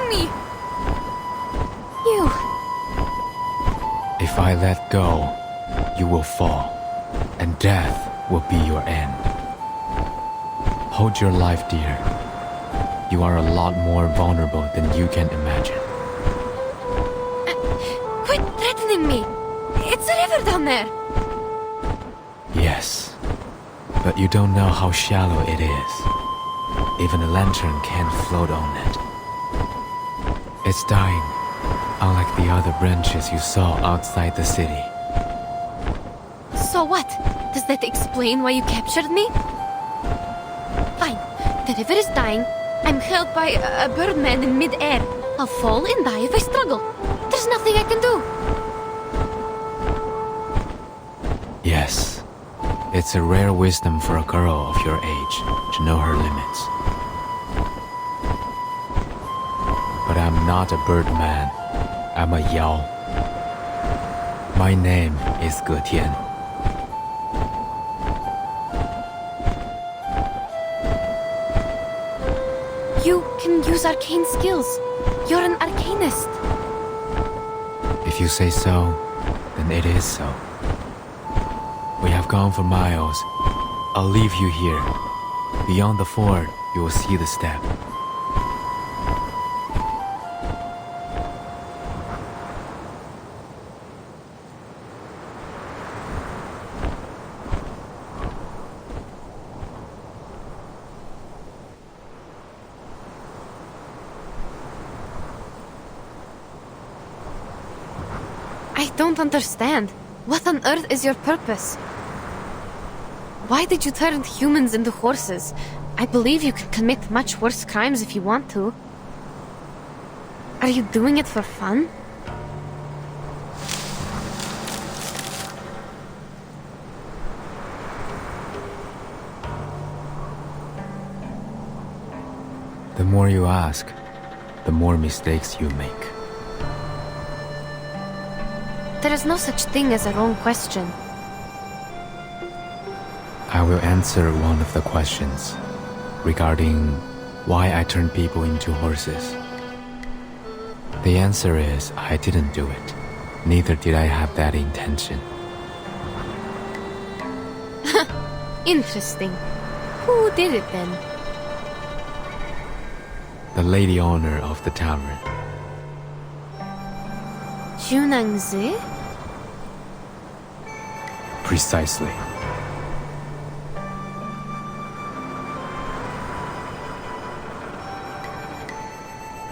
threatening me! You... If I let go, you will fall, and death will be your end. Hold your life dear. You are a lot more vulnerable than you can imagine. Quit threatening me! It's a river down there! Yes, but you don't know how shallow it is. Even a lantern can't float on it. It's dying, unlike the other branches you saw outside the city. So what? Does that explain why you captured me? Fine. The river is dying. I'm held by a birdman in mid-air. I'll fall and die if I struggle. There's nothing I can do. Yes. It's a rare wisdom for a girl of your age to know her limits. But I'm not a birdman. I'm a Yao. My name is Ge Tian. You can use arcane skills. You're an arcanist. If you say so, then it is so. We have gone for miles. I'll leave you here. Beyond the ford, you will see the step. I don't understand. What on earth is your purpose? Why did you turn humans into horses? I believe you can commit much worse crimes if you want to. Are you doing it for fun? The more you ask, the more mistakes you make. There is no such thing as a wrong question. I will answer one of the questions regarding why I turn people into horses. The answer is I didn't do it. Neither did I have that intention. Interesting. Who did it then? The lady owner of the tavern. Junangzi? Precisely.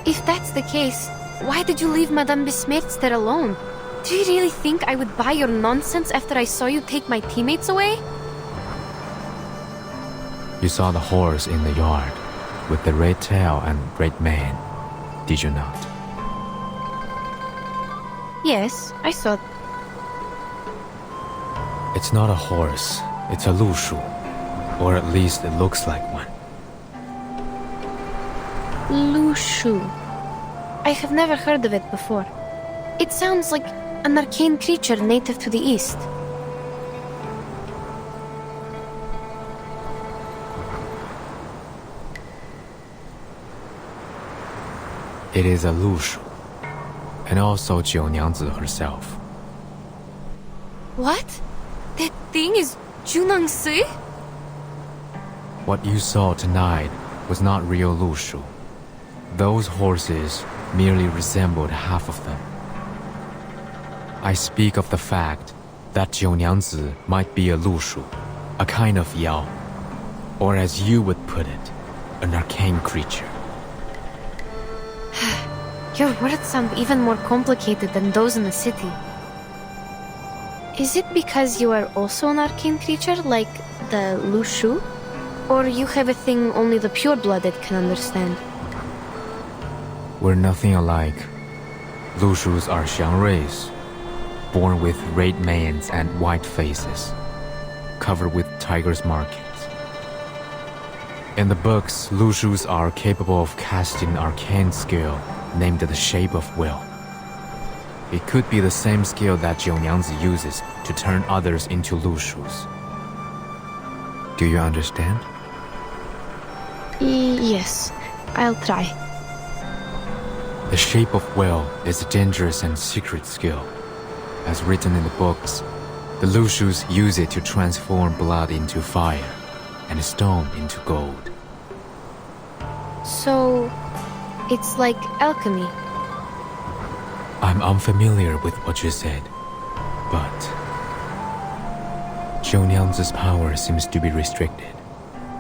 If that's the case, why did you leave Madame Besmertz there alone? Do you really think I would buy your nonsense after I saw you take my teammates away? You saw the horse in the yard, with the red tail and red mane, did you not? Yes, I saw. It's not a horse, it's a lushu. Or at least it looks like one. Lushu. I have never heard of it before. It sounds like an arcane creature native to the east. It is a lushu, and also Jiu herself. What? That thing is Junangsi? What you saw tonight was not real lushu. Those horses merely resembled half of them. I speak of the fact that Jiu might be a lushu, a kind of yao, or as you would put it, an arcane creature. Your words sound even more complicated than those in the city. Is it because you are also an arcane creature, like the Lushu? Or you have a thing only the pure-blooded can understand? We're nothing alike. Lushus are xiangruis, born with red manes and white faces, covered with tiger's markings. In the books, Lushus are capable of casting an arcane skill named the Shape of Will. It could be the same skill that Jiu uses to turn others into Lushus. Do you understand? Yes, I'll try. The shape of will is a dangerous and secret skill. As written in the books, the Lushus use it to transform blood into fire and stone into gold. So, it's like alchemy. I'm unfamiliar with what you said, but Zhou Niangzi's power seems to be restricted.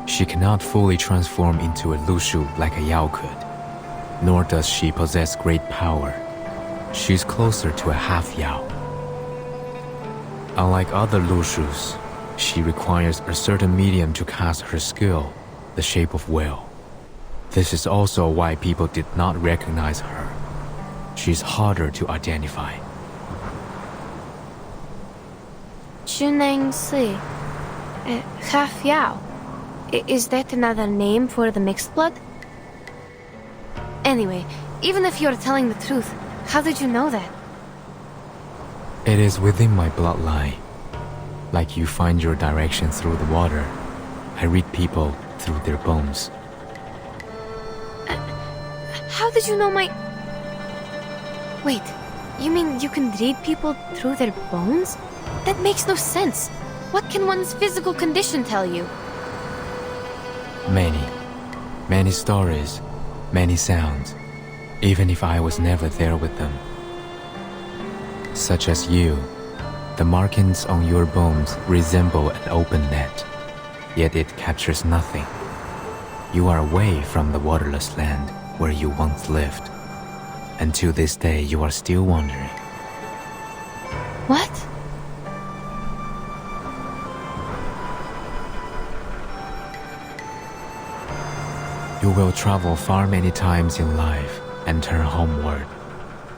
She cannot fully transform into a Lushu like a Yao could, nor does she possess great power. She's closer to a half Yao. Unlike other Lushus, she requires a certain medium to cast her skill, the shape of will. This is also why people did not recognize her. She's harder to identify. Junangsi. Half Yao. Is that another name for the mixed blood? Anyway, even if you're telling the truth, how did you know that? It is within my bloodline. Like you find your direction through the water, I read people through their bones. How did you know my... Wait, you mean you can read people through their bones? That makes no sense. What can one's physical condition tell you? Many stories, many sounds, even if I was never there with them. Such as you, the markings on your bones resemble an open net, yet it captures nothing. You are away from the waterless land where you once lived. And to this day you are still wondering. What? You will travel far many times in life and turn homeward,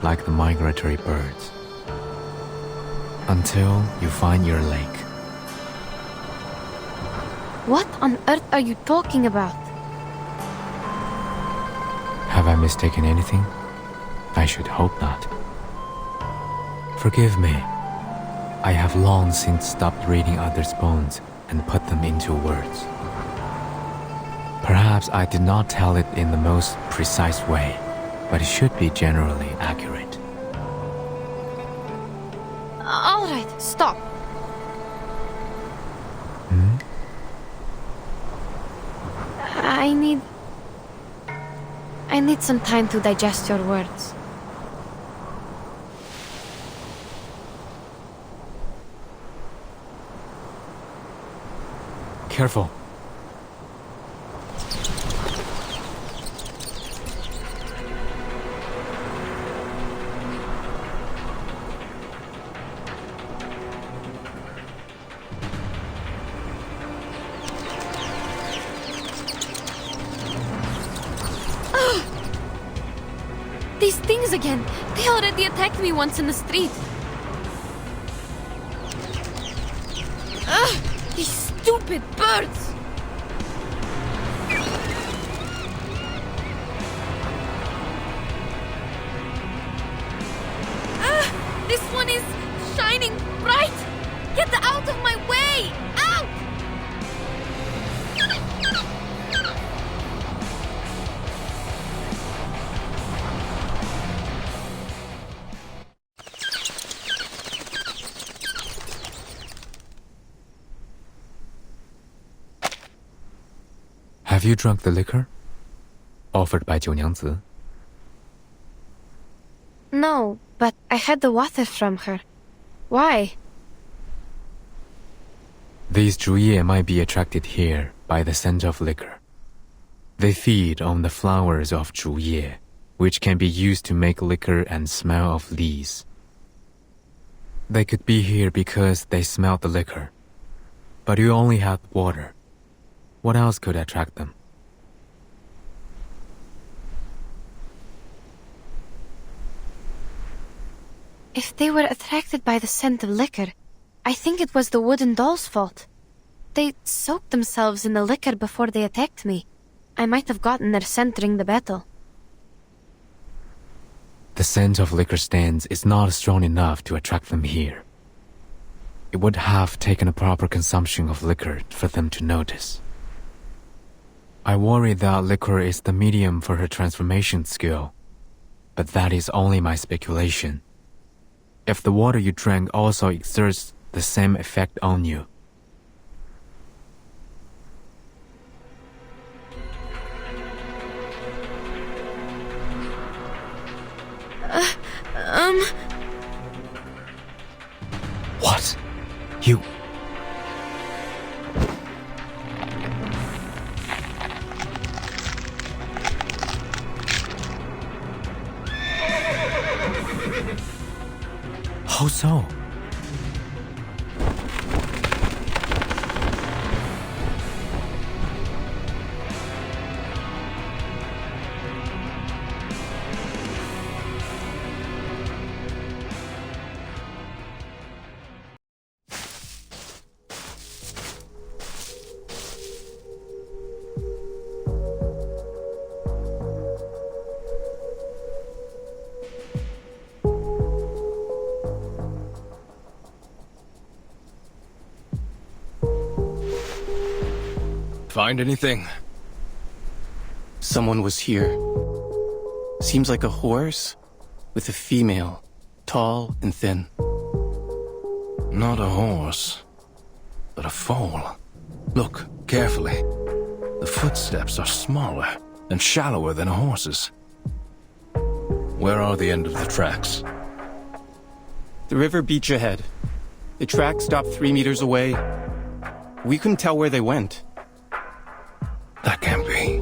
like the migratory birds, until you find your lake. What on earth are you talking about? Have I mistaken anything? I should hope not. Forgive me. I have long since stopped reading others' bones and put them into words. Perhaps I did not tell it in the most precise way, but it should be generally accurate. All right, stop. I need some time to digest your words. Careful. These things again! They already attacked me once in the street. Ugh! These stupid birds! This one is shining bright! Get out of my way! Out! Have you drunk the liquor? Offered by Zhou Niangzi? No, but I had the water from her. Why? These Zhuye might be attracted here by the scent of liquor. They feed on the flowers of Zhuye, which can be used to make liquor and smell of lees. They could be here because they smelled the liquor. But you only had water. What else could attract them? If they were attracted by the scent of liquor, I think it was the wooden doll's fault. They soaked themselves in the liquor before they attacked me. I might have gotten their scent during the battle. The scent of liquor stands is not strong enough to attract them here. It would have taken a proper consumption of liquor for them to notice. I worry that liquor is the medium for her transformation skill. But that is only my speculation. If the water you drank also exerts the same effect on you, What? You... How so? Find anything? Someone was here. Seems like a horse with a female, tall and thin. Not a horse, but a foal. Look carefully. The footsteps are smaller and shallower than a horse's. Where are the end of the tracks? The river beach ahead. The track stopped 3 meters away. We couldn't tell where they went. That can't be.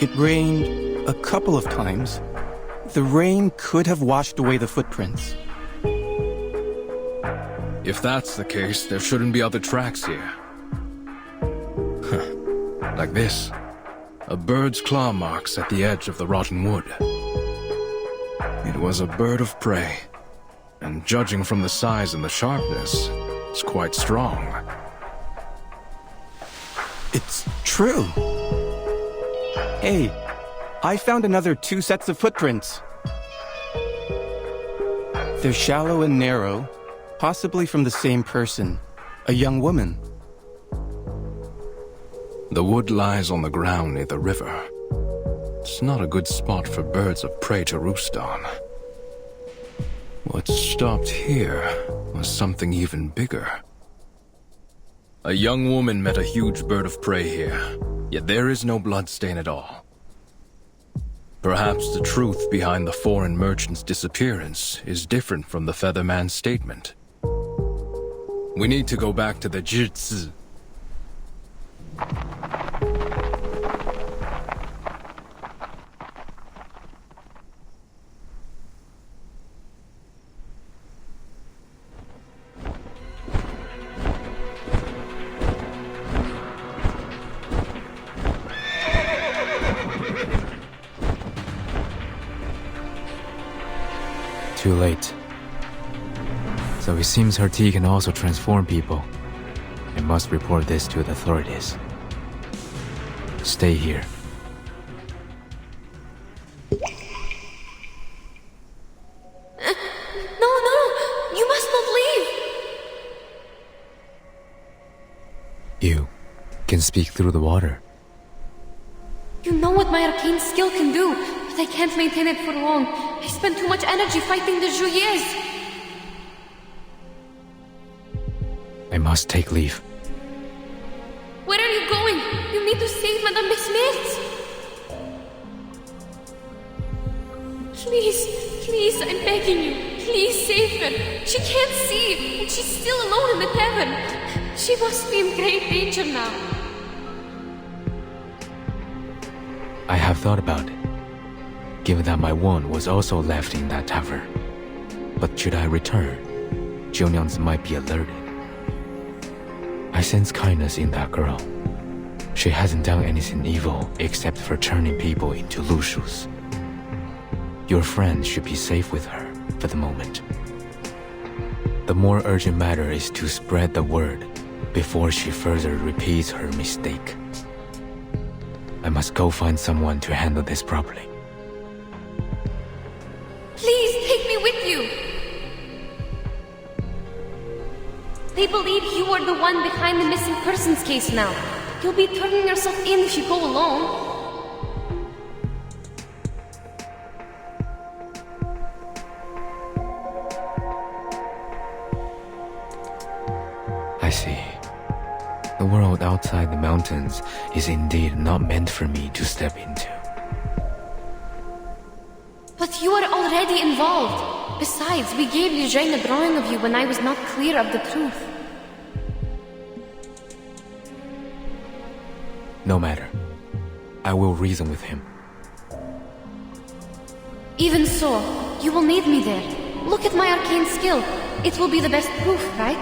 It rained a couple of times. The rain could have washed away the footprints. If that's the case, there shouldn't be other tracks here. Like this. A bird's claw marks at the edge of the rotten wood. It was a bird of prey, and judging from the size and the sharpness, it's quite strong. It's true. Hey, I found another 2 sets of footprints. They're shallow and narrow, possibly from the same person, a young woman. The wood lies on the ground near the river. It's not a good spot for birds of prey to roost on. What stopped here was something even bigger. A young woman met a huge bird of prey here, yet there is no bloodstain at all. Perhaps the truth behind the foreign merchant's disappearance is different from the Featherman's statement. We need to go back to the Zhizi. Too late. So it seems her tea can also transform people. I must report this to the authorities. Stay here. No, you must not leave. You can speak through the water. You know what my arcane skill can do, but I can't maintain it for long. I spend too much energy fighting the Zhuyes. I must take leave. Where are you going? You need to save Madame Besmet. Please, I'm begging you. Please save her. She can't see, and she's still alone in the tavern. She must be in great danger now. I have thought about it, given that my wound was also left in that tavern. But should I return, Jiunyangzi might be alerted. I sense kindness in that girl. She hasn't done anything evil except for turning people into lushus. Your friend should be safe with her for the moment. The more urgent matter is to spread the word before she further repeats her mistake. I must go find someone to handle this properly. Please take me with you. They believe you are the one behind the missing persons case now. You'll be turning yourself in if you go alone. I see. The world outside the mountains is indeed not meant for me to step into. But you are already involved. Besides, we gave Eugene a drawing of you when I was not clear of the truth. No matter. I will reason with him. Even so, you will need me there. Look at my arcane skill. It will be the best proof, right?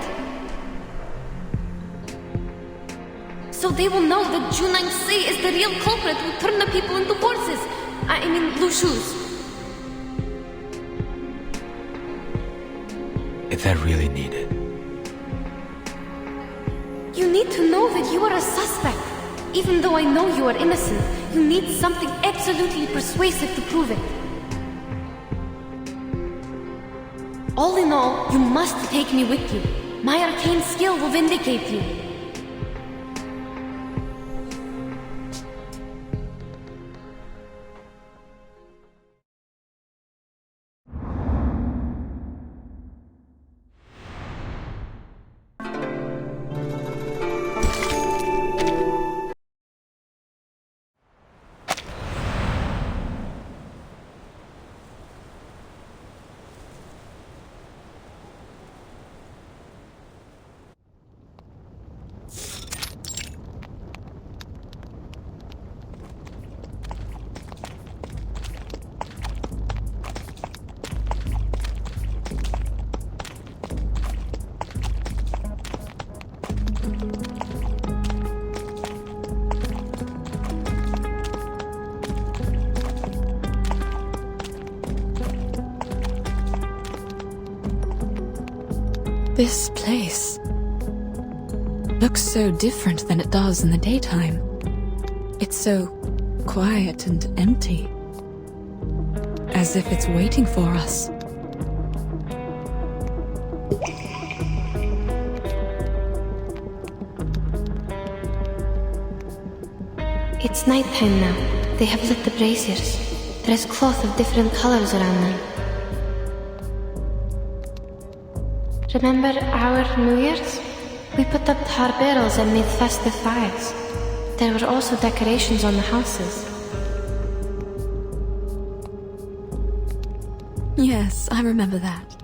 So they will know that Junang Si is the real culprit who turned the people into horses. I mean, Lushus. Is that really needed? You need to know that you are a suspect. Even though I know you are innocent, you need something absolutely persuasive to prove it. All in all, you must take me with you. My arcane skill will vindicate you. This place looks so different than it does in the daytime. It's so quiet and empty, as if it's waiting for us. It's nighttime now. They have lit the braziers. There is cloth of different colors around them. Remember our New Year's? We put up tar barrels and made festive fires. There were also decorations on the houses. Yes, I remember that.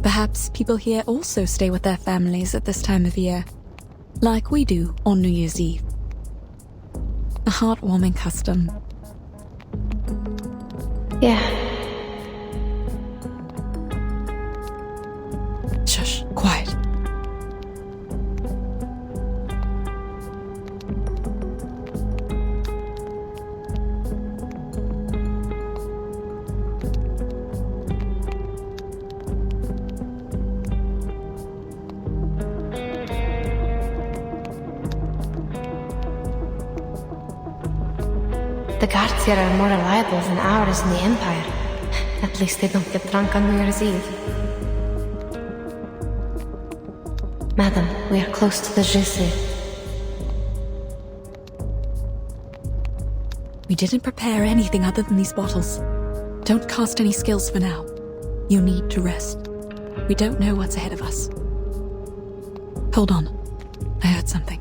Perhaps people here also stay with their families at this time of year, like we do on New Year's Eve. A heartwarming custom. Yeah. Shush, quiet. The guards here are more reliable than ours in the Empire. At least they don't get drunk on New Year's Eve. Madam, we are close to the Jisse. We didn't prepare anything other than these bottles. Don't cast any skills for now. You need to rest. We don't know what's ahead of us. Hold on. I heard something.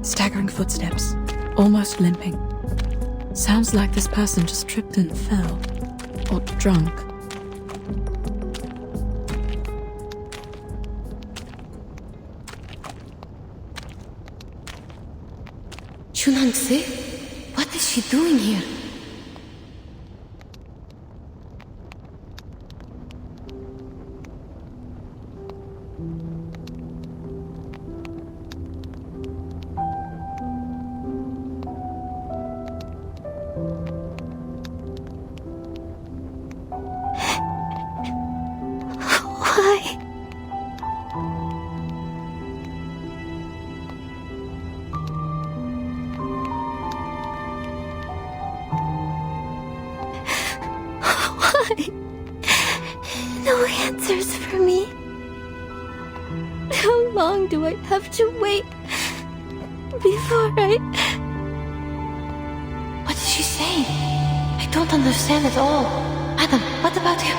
Staggering footsteps, almost limping. Sounds like this person just tripped and fell, or drunk. Chunangse? What is she doing here? Why? no answers for me. How long do I have to wait before I... What is she saying? I don't understand at all. Adam, what about him?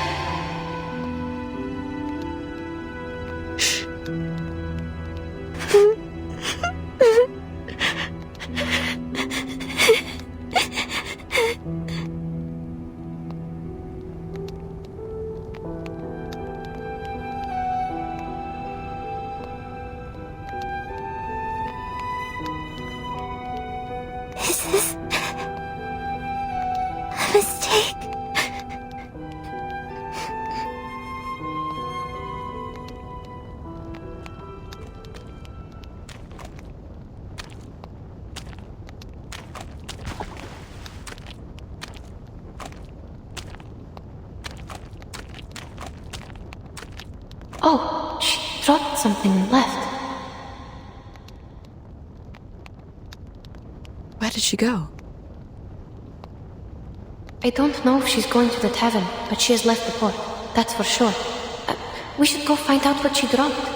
Is this a mistake? Oh, she dropped something and left. Where did she go? I don't know if she's going to the tavern, but she has left the port. That's for sure. We should go find out what she dropped.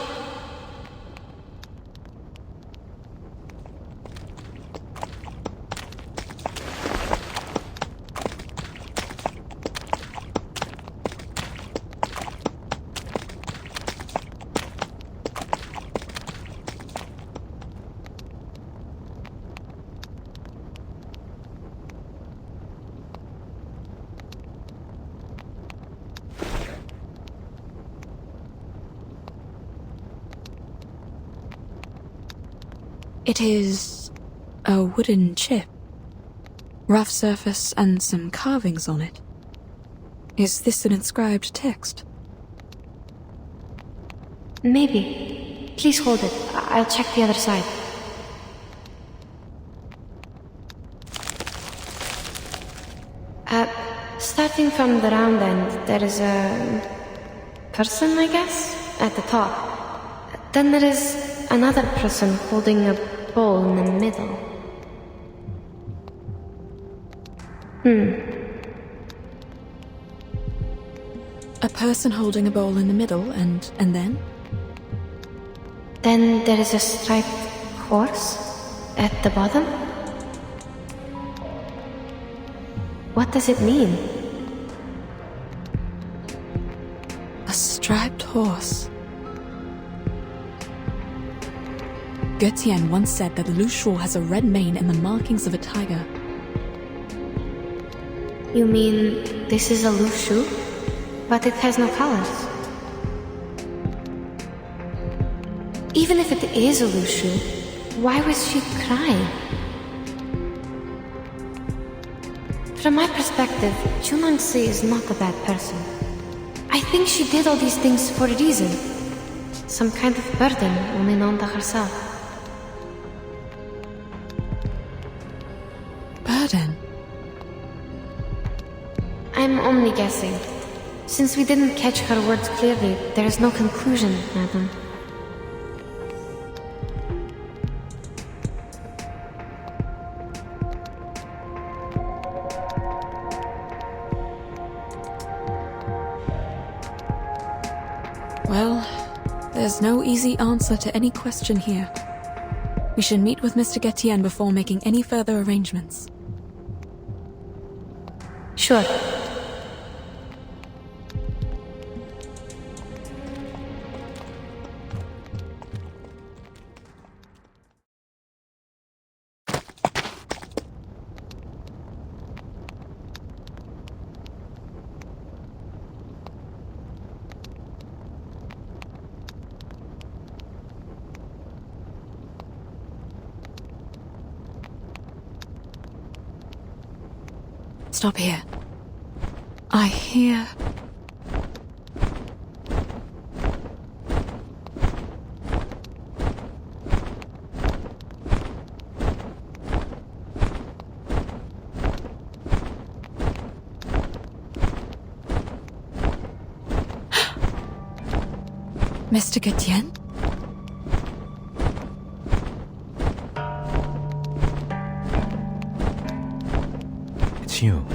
It is a wooden chip. Rough surface and some carvings on it. Is this an inscribed text? Maybe. Please hold it. I'll check the other side. Starting from the round end, there is a person, I guess, at the top. Then there is another person holding a bowl in the middle. A person holding a bowl in the middle, and then? Then there is a striped horse at the bottom. What does it mean? A striped horse. Götien once said that Lu Shuo has a red mane and the markings of a tiger. You mean this is a lushu, but it has no colors? Even if it is a lushu, why was she crying? From my perspective, Chunangsi is not a bad person. I think she did all these things for a reason. Some kind of burden only known to herself. Burden? I'm only guessing. Since we didn't catch her words clearly, there is no conclusion, madam. Well, there's no easy answer to any question here. We should meet with Mr. Götien before making any further arrangements. Sure. Stop here. I hear... Mr. Götien? It's you.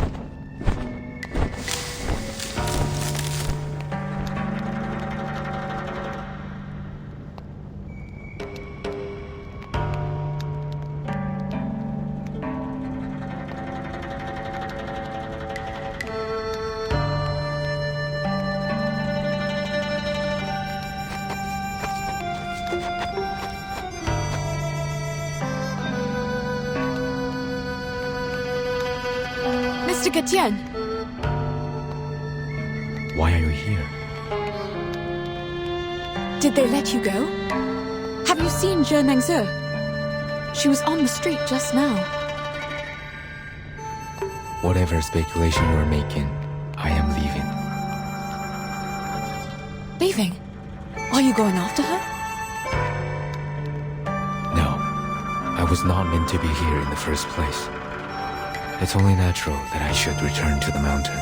Mr. Getian! Why are you here? Did they let you go? Have you seen Zhe Nengze? She was on the street just now. Whatever speculation you are making, I am leaving. Leaving? Are you going after her? No, I was not meant to be here in the first place. It's only natural that I should return to the mountain.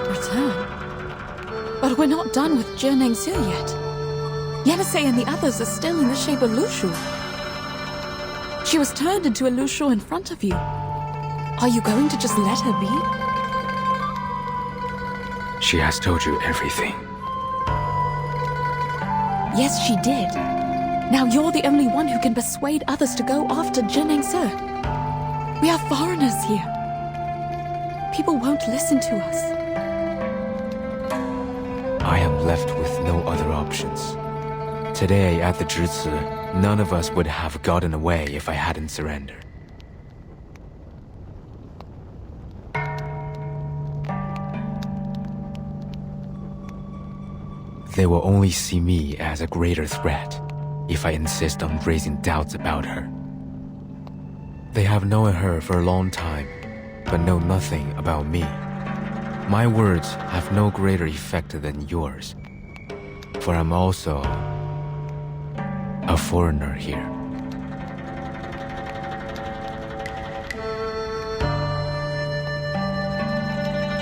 Return? But we're not done with Zhe Nengze yet. Yenisei and the others are still in the shape of Lushu. She was turned into a Lushu in front of you. Are you going to just let her be? She has told you everything. Yes, she did. Now you're the only one who can persuade others to go after Zhe Nengze. We are foreigners here. People won't listen to us. I am left with no other options. Today, at the Zhici, none of us would have gotten away if I hadn't surrendered. They will only see me as a greater threat if I insist on raising doubts about her. They have known her for a long time, but know nothing about me. My words have no greater effect than yours, for I'm also a foreigner here.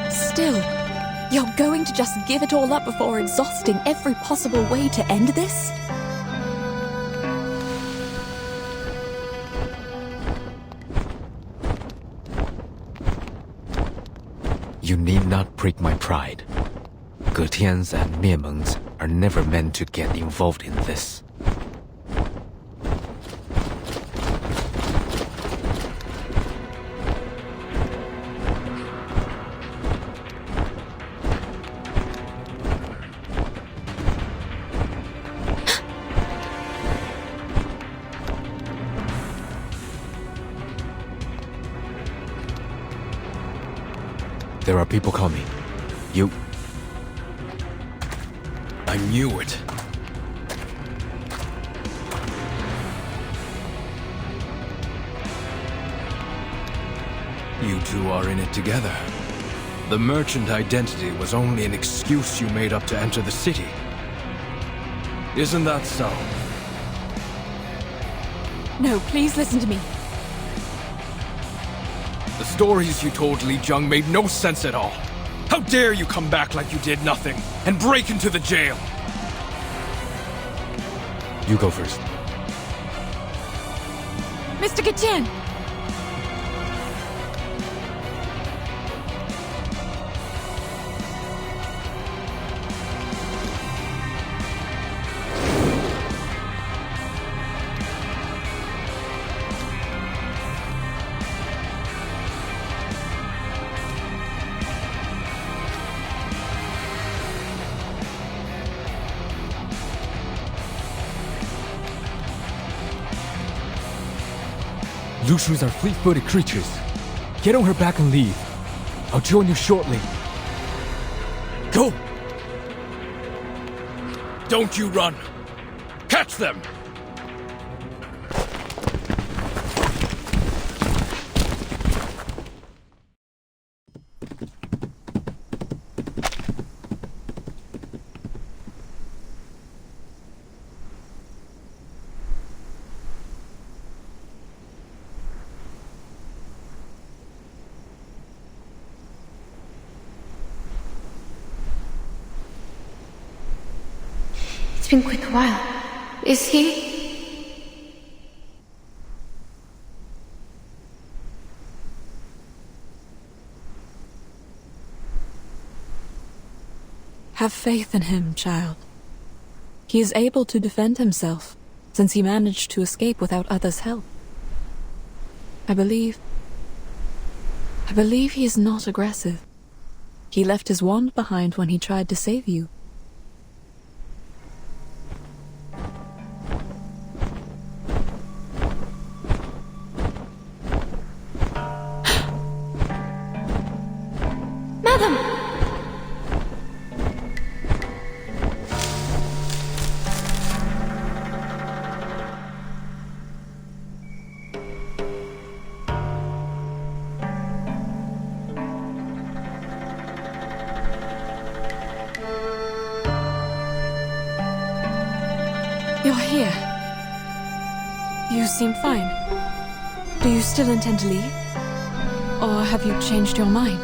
Still, you're going to just give it all up before exhausting every possible way to end this? You need not prick my pride. Getians and Miemengs are never meant to get involved in this. There are people coming. You... I knew it. You two are in it together. The merchant identity was only an excuse you made up to enter the city. Isn't that so? No, please listen to me. The stories you told Li Zheng made no sense at all. How dare you come back like you did nothing and break into the jail? You go first. Mr. Getian! Lushus are fleet-footed creatures. Get on her back and leave. I'll join you shortly. Go! Don't you run! Catch them! It's been quite a while. Is he? Have faith in him, child. He is able to defend himself, since he managed to escape without others' help. I believe he is not aggressive. He left his wand behind when he tried to save you. Madam! You're here. You seem fine. Do you still intend to leave? Or have you changed your mind?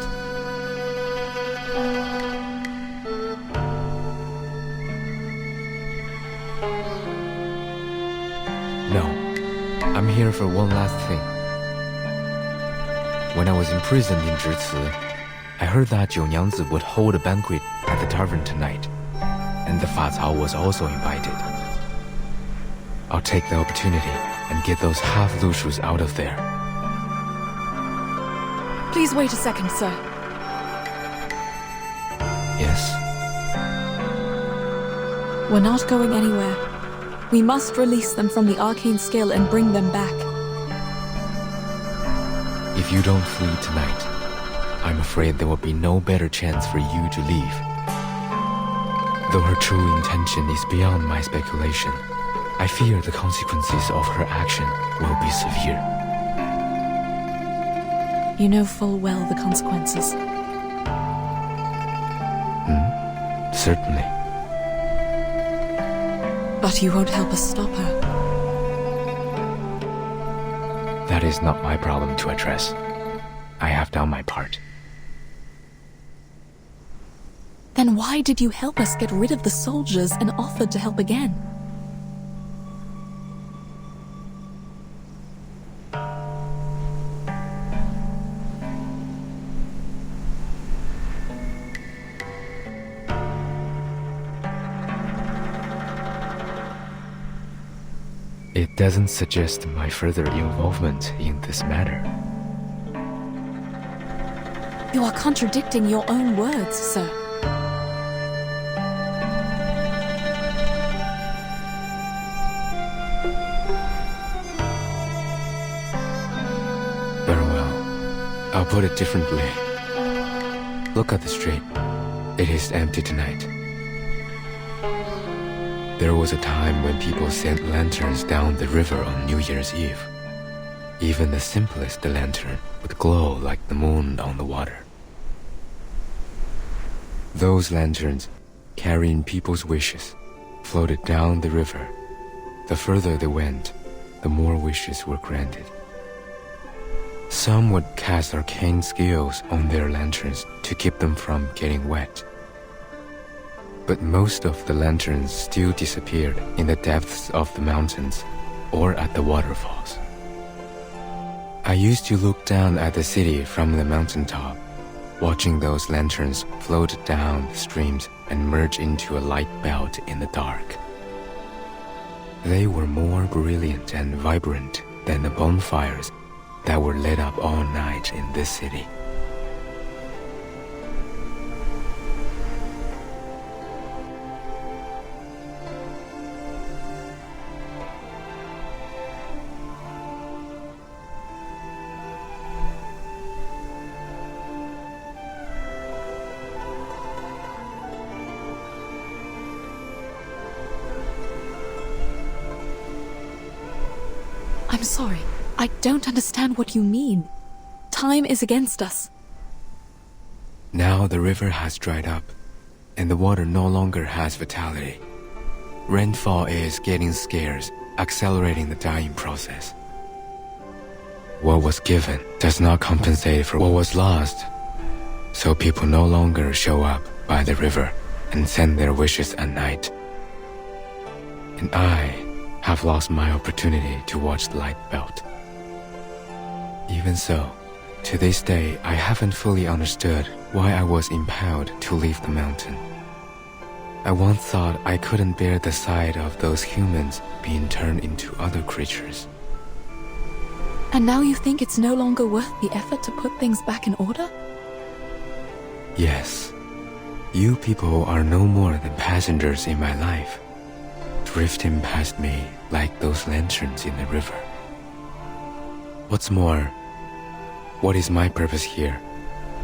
No, I'm here for one last thing. When I was imprisoned in Zhici, I heard that Jiu Nyangzi would hold a banquet at the tavern tonight, and the Fa Cao was also invited. I'll take the opportunity and get those half Lushus out of there. Please wait a second, sir. Yes? We're not going anywhere. We must release them from the arcane skill and bring them back. If you don't flee tonight, I'm afraid there will be no better chance for you to leave. Though her true intention is beyond my speculation, I fear the consequences of her action will be severe. You know full well the consequences. Certainly. But you won't help us stop her. That is not my problem to address. I have done my part. Then why did you help us get rid of the soldiers and offered to help again? It doesn't suggest my further involvement in this matter. You are contradicting your own words, sir. Very well. I'll put it differently. Look at the street. It is empty tonight. There was a time when people sent lanterns down the river on New Year's Eve. Even the simplest lantern would glow like the moon on the water. Those lanterns, carrying people's wishes, floated down the river. The further they went, the more wishes were granted. Some would cast arcane skills on their lanterns to keep them from getting wet. But most of the lanterns still disappeared in the depths of the mountains or at the waterfalls. I used to look down at the city from the mountaintop, watching those lanterns float down the streams and merge into a light belt in the dark. They were more brilliant and vibrant than the bonfires that were lit up all night in this city. I'm sorry. I don't understand what you mean. Time is against us. Now the river has dried up, and the water no longer has vitality. Rainfall is getting scarce, accelerating the dying process. What was given does not compensate for what was lost, so people no longer show up by the river and send their wishes at night. And I have lost my opportunity to watch the light belt. Even so, to this day, I haven't fully understood why I was impelled to leave the mountain. I once thought I couldn't bear the sight of those humans being turned into other creatures. And now you think it's no longer worth the effort to put things back in order? Yes, you people are no more than passengers in my life, drifting past me like those lanterns in the river. What's more, what is my purpose here?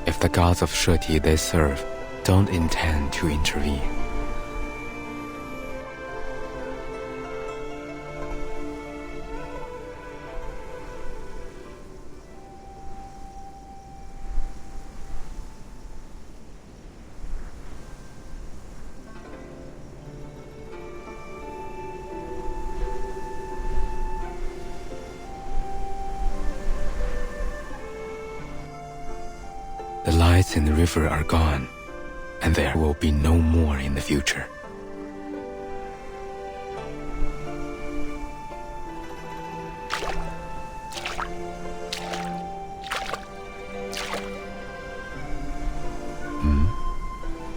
if the gods of Shuori they serve don't intend to intervene. The lights in the river are gone, and there will be no more in the future.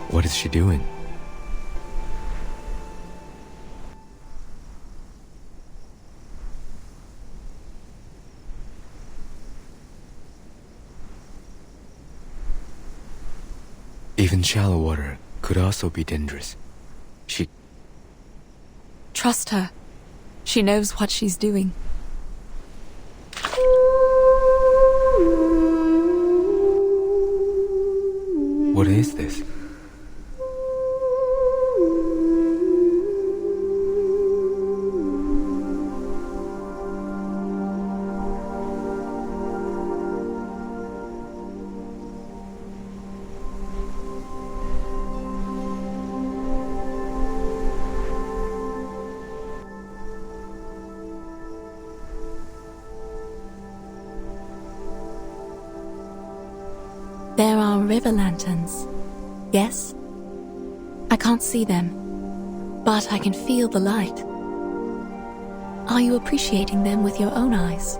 What is she doing? Even shallow water could also be dangerous. She... Trust her. She knows what she's doing. What is this? There are river lanterns. Yes? I can't see them, but I can feel the light. Are you appreciating them with your own eyes?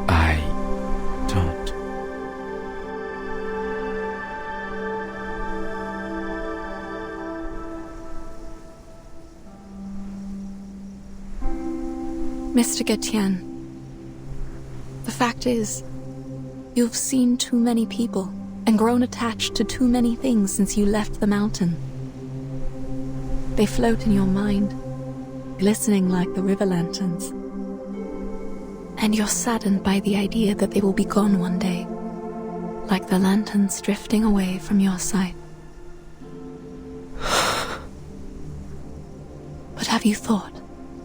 I don't. Mr. Getian, the fact is, you've seen too many people and grown attached to too many things since you left the mountain. They float in your mind, glistening like the river lanterns. And you're saddened by the idea that they will be gone one day, like the lanterns drifting away from your sight. But have you thought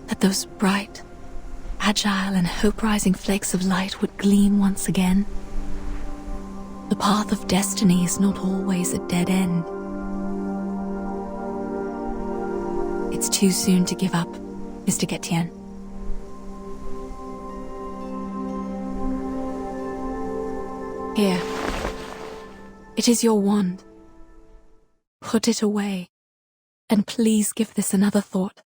that those bright, agile and hope-rising flakes of light would gleam once again? The path of destiny is not always a dead end. It's too soon to give up, Mr. Getian. Here. It is your wand. Put it away, and please give this another thought.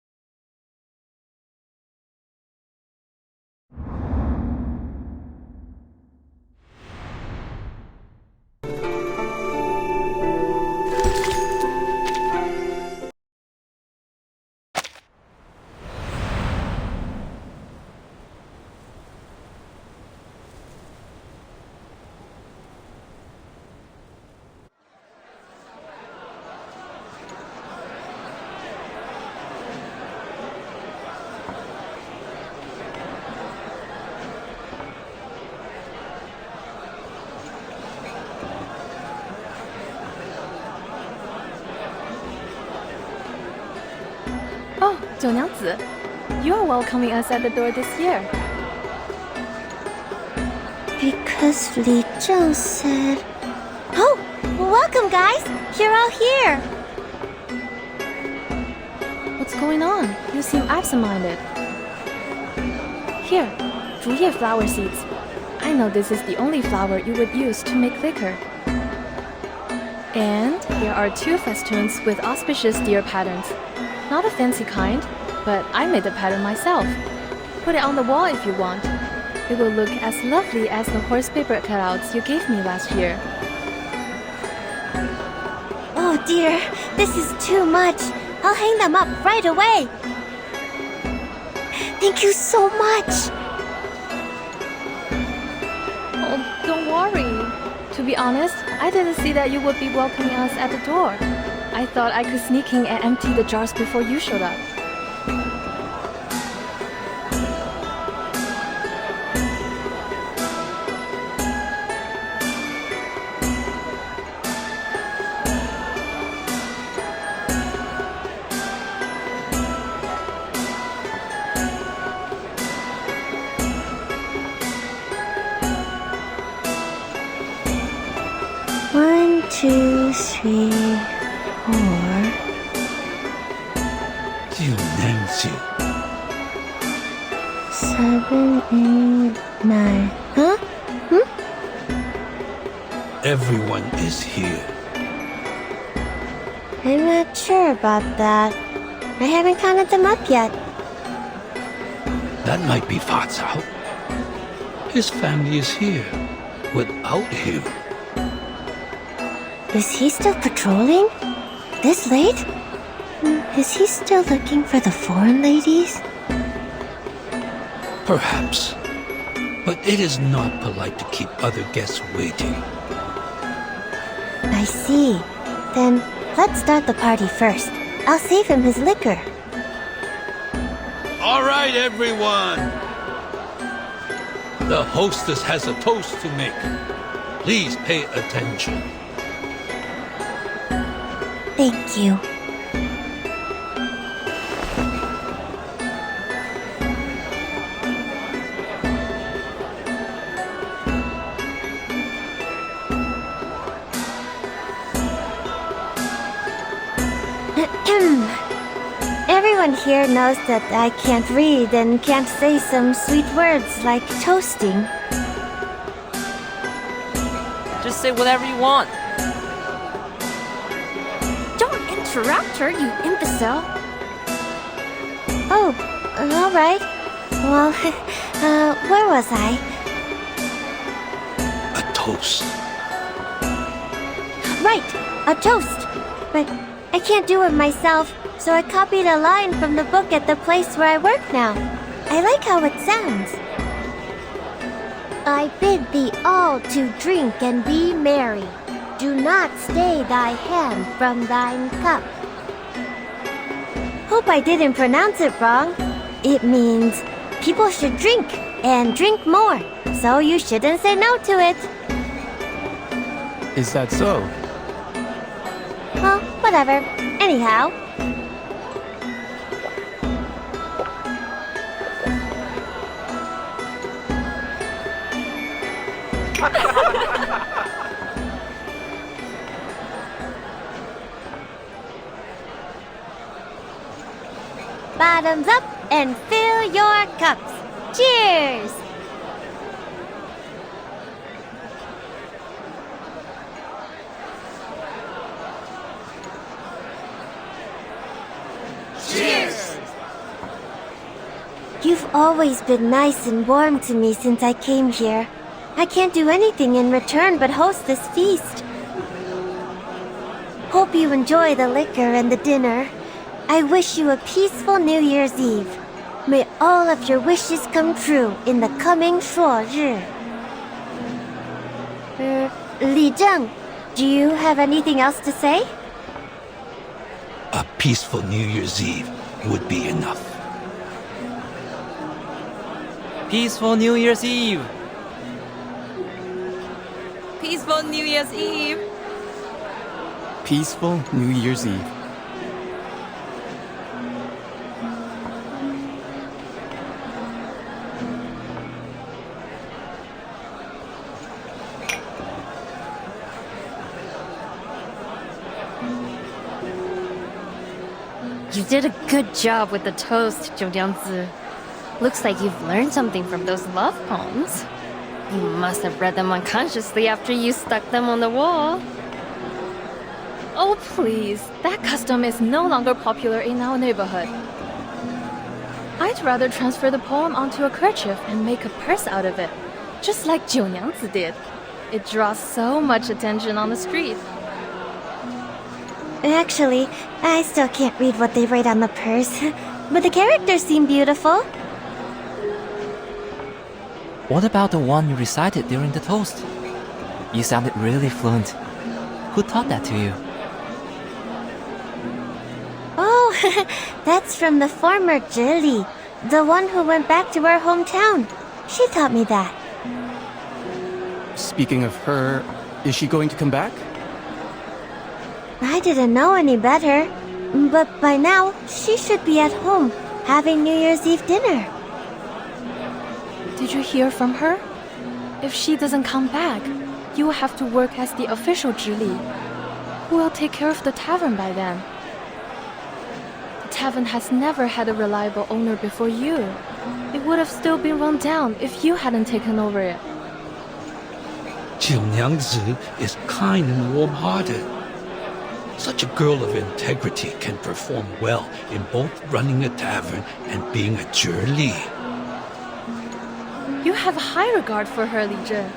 Oh, 九娘子, you are welcoming us at the door this year. Because Li Zheng said... Oh, welcome guys! You're all here! What's going on? You seem absent-minded. Here, 竹叶 flower seeds. I know this is the only flower you would use to make liquor. And here are 2 festoons with auspicious deer patterns. Not a fancy kind, but I made the pattern myself. Put it on the wall if you want. It will look as lovely as the horse paper cutouts you gave me last year. Oh dear, this is too much. I'll hang them up right away. Thank you so much. Oh, don't worry. To be honest, I didn't see that you would be welcoming us at the door. I thought I could sneak in and empty the jars before you showed up. 2, 3, 4. 就能记 7, 8, 9. Huh? Everyone is here. I'm not sure about that. I haven't counted them up yet. That might be Fa Cao. His family is here. Without him, Is he still patrolling? This late? Is he still looking for the foreign ladies? perhaps. But it is not polite to keep other guests waiting. I see. Then let's start the party first. I'll save him his liquor. All right, everyone. The hostess has a toast to make. Please pay attention. Thank you. Everyone here knows that I can't read and can't say some sweet words like toasting. Just say whatever you want. Don't interrupt her, you imbecile. Oh, all right. Well, where was I? A toast. Right, a toast. But I can't do it myself, so I copied a line from the book at the place where I work now. I like how it sounds. I bid thee all to drink and be merry. Do not stay thy hand from thine cup. Hope I didn't pronounce it wrong. It means people should drink and drink more, so you shouldn't say no to it. Is that so? Well, whatever. Anyhow. Bottoms up and fill your cups. Cheers! You've always been nice and warm to me since I came here. I can't do anything in return but host this feast. Hope you enjoy the liquor and the dinner. I wish you a peaceful New Year's Eve. May all of your wishes come true in the coming Shuori. Li Zheng, do you have anything else to say? A peaceful New Year's Eve would be enough. Peaceful New Year's Eve. Peaceful New Year's Eve. Peaceful New Year's Eve. You did a good job with the toast, Zhou Jiangzi. Looks like you've learned something from those love poems. You must have read them unconsciously after you stuck them on the wall. Oh, please. That custom is no longer popular in our neighborhood. I'd rather transfer the poem onto a kerchief and make a purse out of it, just like Jiu Nyangzi did. It draws so much attention on the street. Actually, I still can't read what they write on the purse, but the characters seem beautiful. What about the one you recited during the toast? You sounded really fluent. Who taught that to you? Oh, that's from the former Zhili, the one who went back to our hometown. She taught me that. Speaking of her, is she going to come back? I didn't know any better, but by now she should be at home having New Year's Eve dinner. Did you hear from her? If she doesn't come back, you will have to work as the official Zhili. Who will take care of the tavern by then? The tavern has never had a reliable owner before you. It would have still been run down if you hadn't taken over it. Jiu Nyangzi is kind and warm-hearted. Such a girl of integrity can perform well in both running a tavern and being a Zheli. You have a high regard for her, Li Zhen.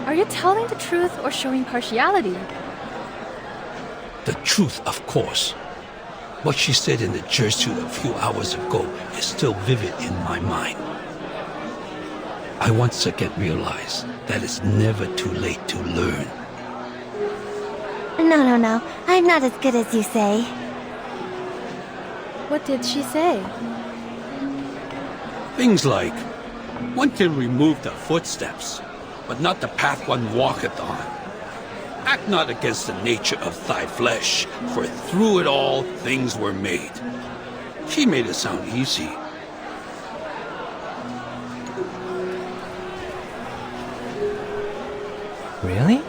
Are you telling the truth or showing partiality? The truth, of course. What she said in the Jesuit a few hours ago is still vivid in my mind. I once again realized that it's never too late to learn. No. I'm not as good as you say. What did she say? Things like, one can remove the footsteps, but not the path one walketh on. Act not against the nature of thy flesh, for through it all things were made. She made it sound easy. Really?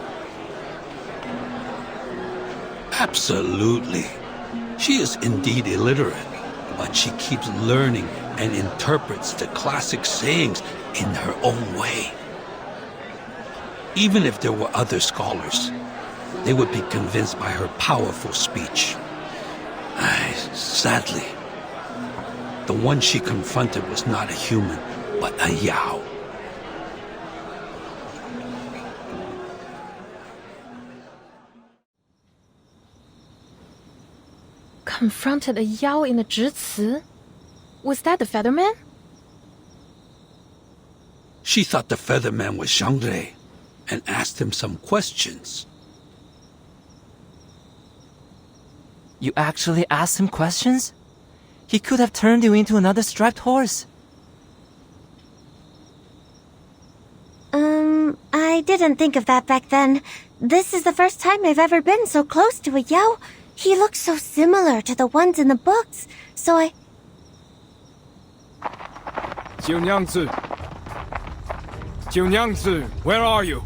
Absolutely. She is indeed illiterate, but she keeps learning and interprets the classic sayings in her own way. Even if there were other scholars, they would be convinced by her powerful speech. Sadly, the one she confronted was not a human, but a Yao. Confronted a Yao in a Zhici? Was that the Featherman? She thought the Featherman was Xiangrui and asked him some questions. You actually asked him questions? He could have turned you into another striped horse. I didn't think of that back then. This is the first time I've ever been so close to a Yao. He looks so similar to the ones in the books, so I... Jiu Nyangzi, where are you?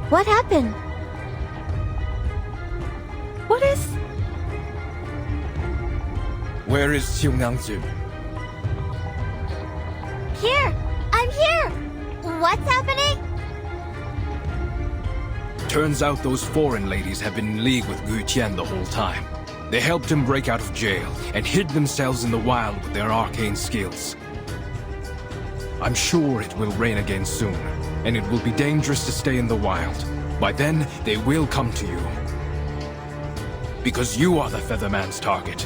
What happened? What is... Where is Jiu Nyangzi? Here! I'm here! What's happening? Turns out those foreign ladies have been in league with Gu Qian the whole time. They helped him break out of jail and hid themselves in the wild with their arcane skills. I'm sure it will rain again soon, and it will be dangerous to stay in the wild. By then, they will come to you. Because you are the Featherman's target.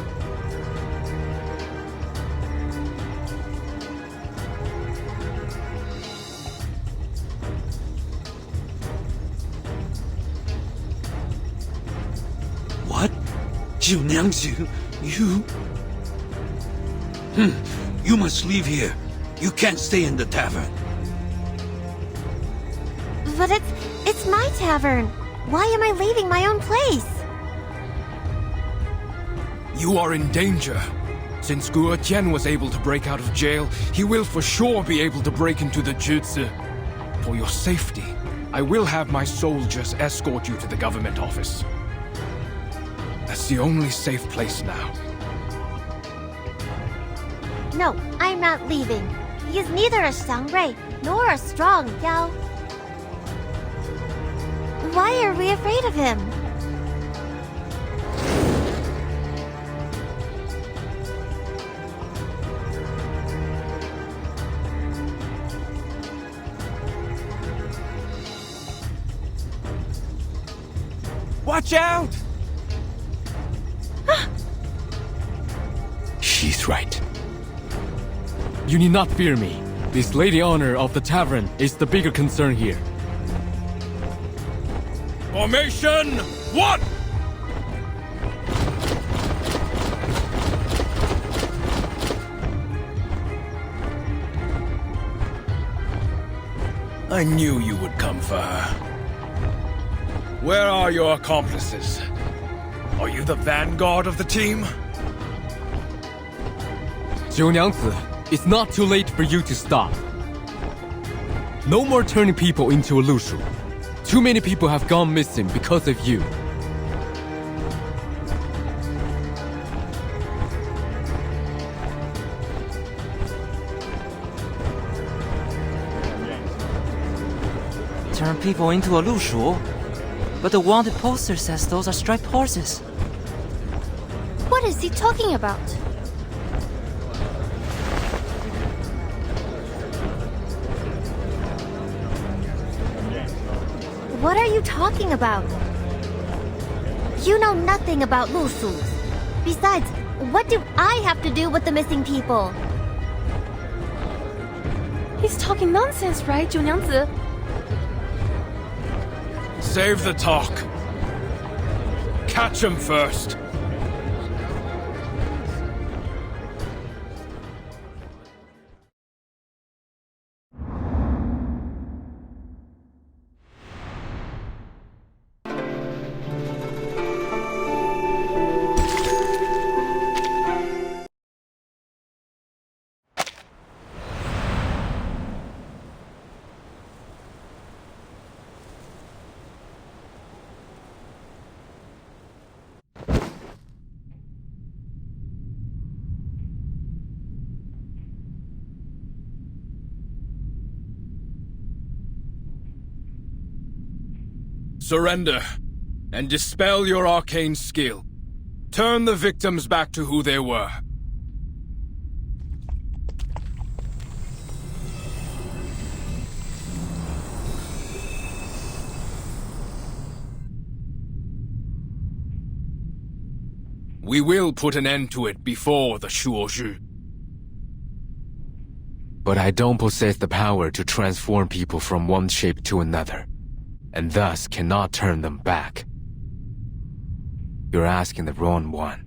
What? Jiu Nyangzi, you... You must leave here. You can't stay in the tavern. But it's my tavern. Why am I leaving my own place? You are in danger. Since Gu Qian was able to break out of jail, he will for sure be able to break into the Zhici. For your safety, I will have my soldiers escort you to the government office. That's the only safe place now. No, I'm not leaving. He is neither a Xiangrui nor a strong Yao. Why are we afraid of him? Watch out! She's right. You need not fear me. This lady honor of the tavern is the bigger concern here. Formation 1! I knew you would come for her. Where are your accomplices? Are you the vanguard of the team? 九娘子, it's not too late for you to stop. No more turning people into a Lushu. Too many people have gone missing because of you. Turn people into a Lushu? But the wanted poster says those are striped horses. What is he talking about? What are you talking about? You know nothing about Lusus. Besides, what do I have to do with the missing people? He's talking nonsense, right, 九娘子? Save the talk. Catch him first. Surrender, and dispel your arcane skill. Turn the victims back to who they were. We will put an end to it before the Shuori. But I don't possess the power to transform people from one shape to another, and thus cannot turn them back. You're asking the wrong one.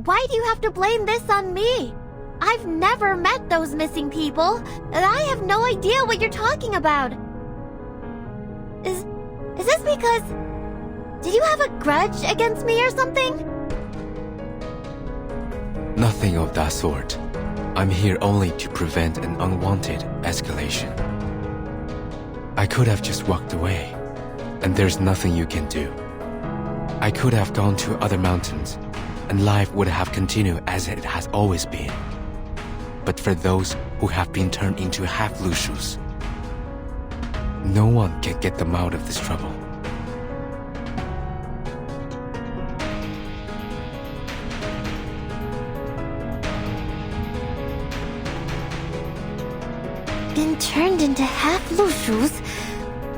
Why do you have to blame this on me? I've never met those missing people, and I have no idea what you're talking about. Is this because... Did you have a grudge against me or something? Nothing of that sort. I'm here only to prevent an unwanted escalation. I could have just walked away, and there's nothing you can do. I could have gone to other mountains, and life would have continued as it has always been. But for those who have been turned into half-Lushus, no one can get them out of this trouble. Been turned into half-Lushus?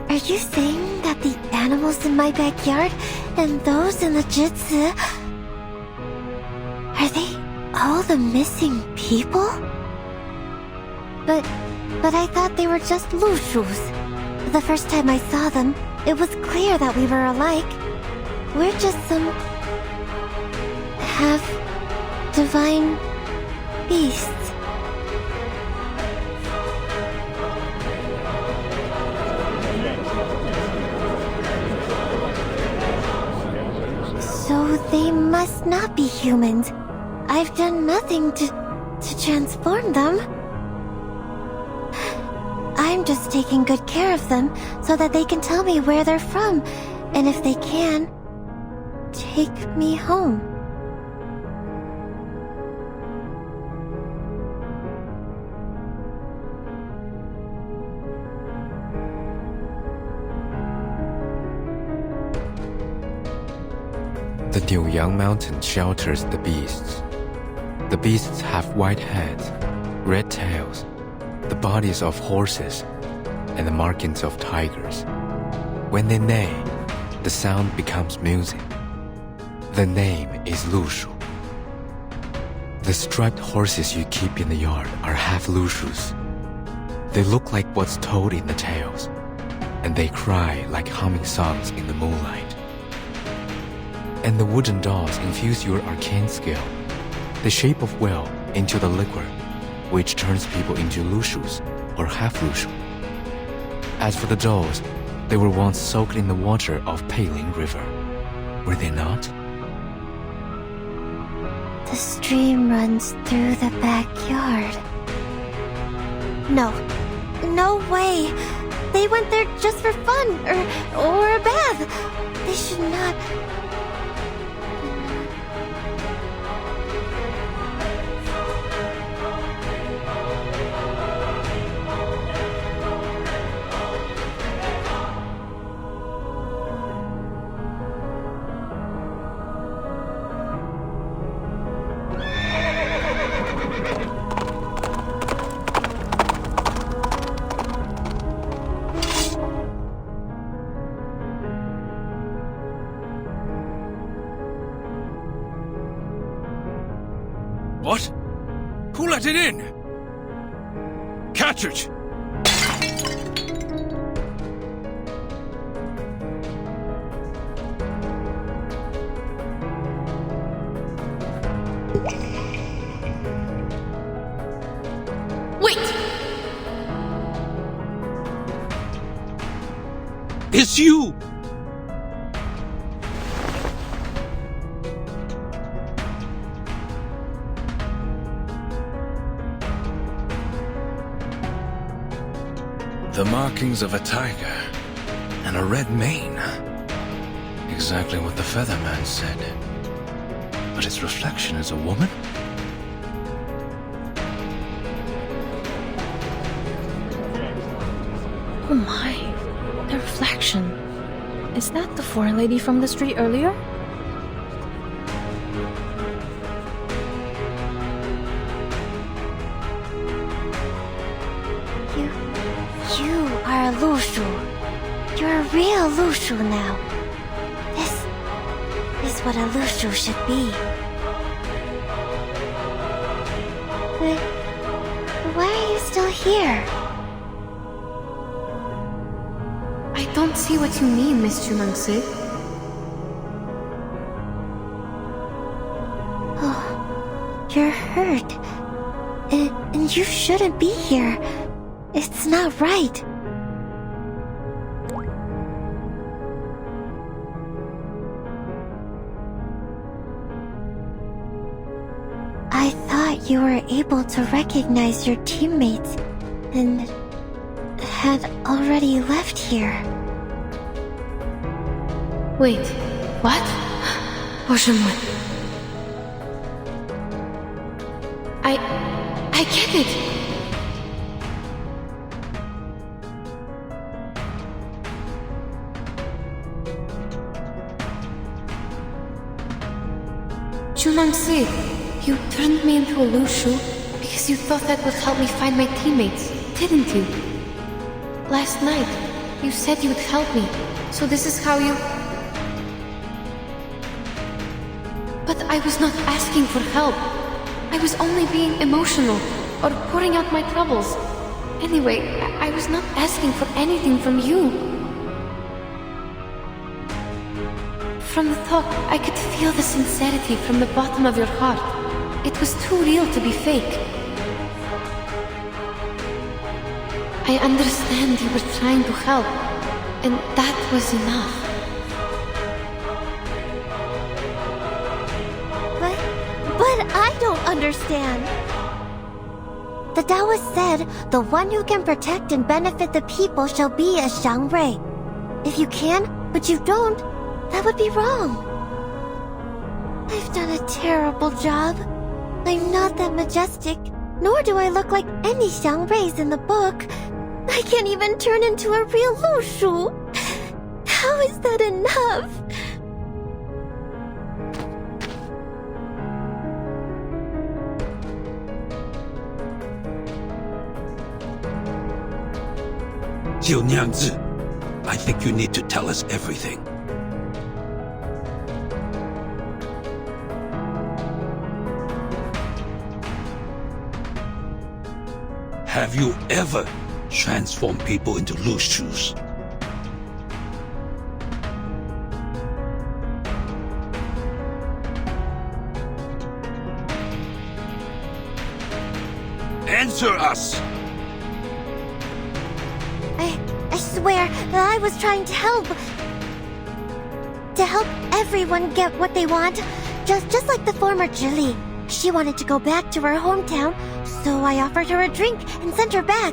Are you saying that the animals in my backyard and those in the Jitsu... Are they all the missing people? But I thought they were just Lushus. The first time I saw them, it was clear that we were alike. We're just some... half-divine beasts. So they must not be humans. I've done nothing to transform them. I'm just taking good care of them so that they can tell me where they're from, and if they can, take me home. The Niuyang Mountain shelters the beasts. The beasts have white heads, red tails, the bodies of horses, and the markings of tigers. When they neigh, the sound becomes music. The name is Lushu. The striped horses you keep in the yard are half Lushus. They look like what's told in the tales, and they cry like humming songs in the moonlight. and the wooden dolls infuse your arcane skill, the shape of will, into the liquor, which turns people into Lushus or half Lushu. As for the dolls, they were once soaked in the water of Peiling River. Were they not? The stream runs through the backyard. No. No way. They went there just for fun, or a bath. They should not... What? Who let it in? Catch it! Wait! It's you! The markings of a tiger and a red mane. Exactly what the Featherman said. But its reflection is a woman? Oh my, the reflection. Is that the foreign lady from the street earlier? You are a Lushu. You're a real Lushu now. This is what a Lushu should be. But why are you still here? I don't see what you mean, Miss Chumangse. Oh, you're hurt. And you shouldn't be here. It's not right. I thought you were able to recognize your teammates and had already left here. Wait, what? Oshimon. I get it. Chunangse, you turned me into a Lushu because you thought that would help me find my teammates, didn't you? Last night, you said you would help me, so this is how you... But I was not asking for help. I was only being emotional, or pouring out my troubles. Anyway, I was not asking for anything from you. From the talk, I could feel the sincerity from the bottom of your heart. It was too real to be fake. I understand you were trying to help, and that was enough. But I don't understand. The Taoist said, the one who can protect and benefit the people shall be a Shuori. If you can, but you don't, that would be wrong. I've done a terrible job. I'm not that majestic, nor do I look like any Shuoris in the book. I can't even turn into a real Lushu. How is that enough? Jiu Niangzi, I think you need to tell us everything. Have you ever transformed people into Lushus? Answer us! I swear that I was trying to help. To help everyone get what they want. Just like the former Zhili. She wanted to go back to her hometown, so I offered her a drink and sent her back.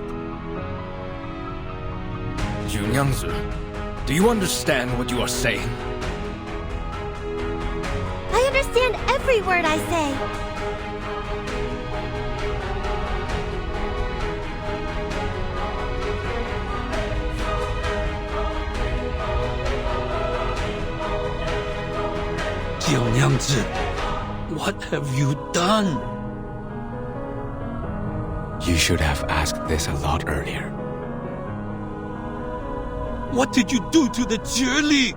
Junyangzi, do you understand what you are saying? I understand every word I say. Junyangzi, what have you done? You should have asked this a lot earlier. What did you do to the Zhili?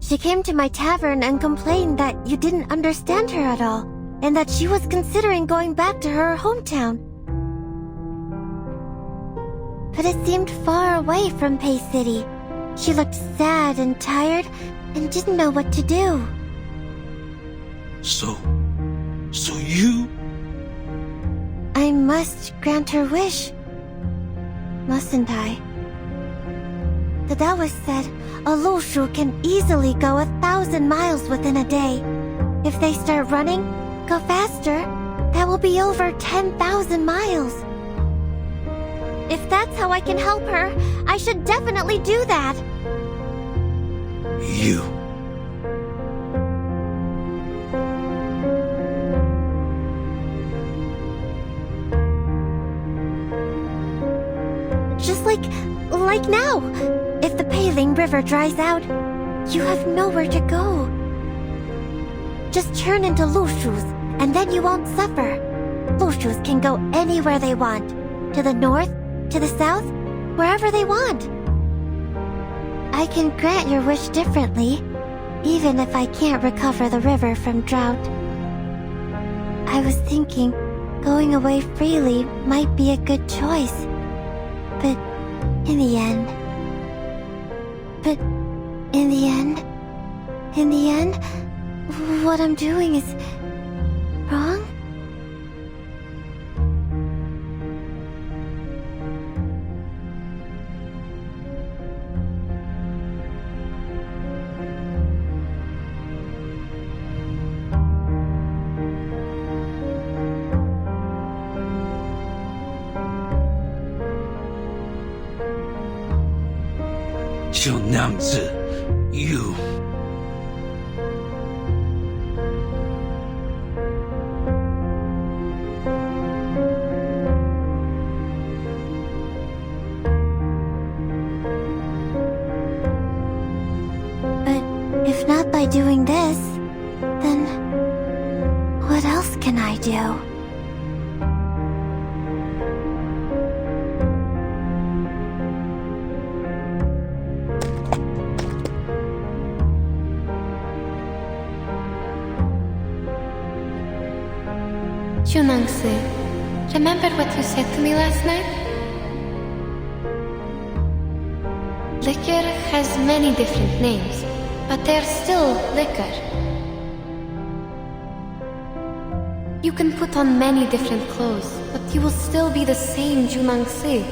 She came to my tavern and complained that you didn't understand her at all, and that she was considering going back to her hometown. But it seemed far away from Pei City. She looked sad and tired and didn't know what to do. So you... I must grant her wish, mustn't I? The Taoist said a Lushu can easily go 1,000 miles within a day. If they start running, go faster, that will be over 10,000 miles. If that's how I can help her, I should definitely do that. You... Just like now. If the Peiling River dries out, you have nowhere to go. Just turn into Lushus, and then you won't suffer. Lushus can go anywhere they want. To the north, to the south, wherever they want. I can grant your wish differently, even if I can't recover the river from drought. I was thinking, going away freely might be a good choice. But in the end, what I'm doing is wrong? Junyangzi, you... But if not by doing this, then what else can I do? Junangsi, remember what you said to me last night? Liquor has many different names, but they're still liquor. You can put on many different clothes, but you will still be the same Junangsi.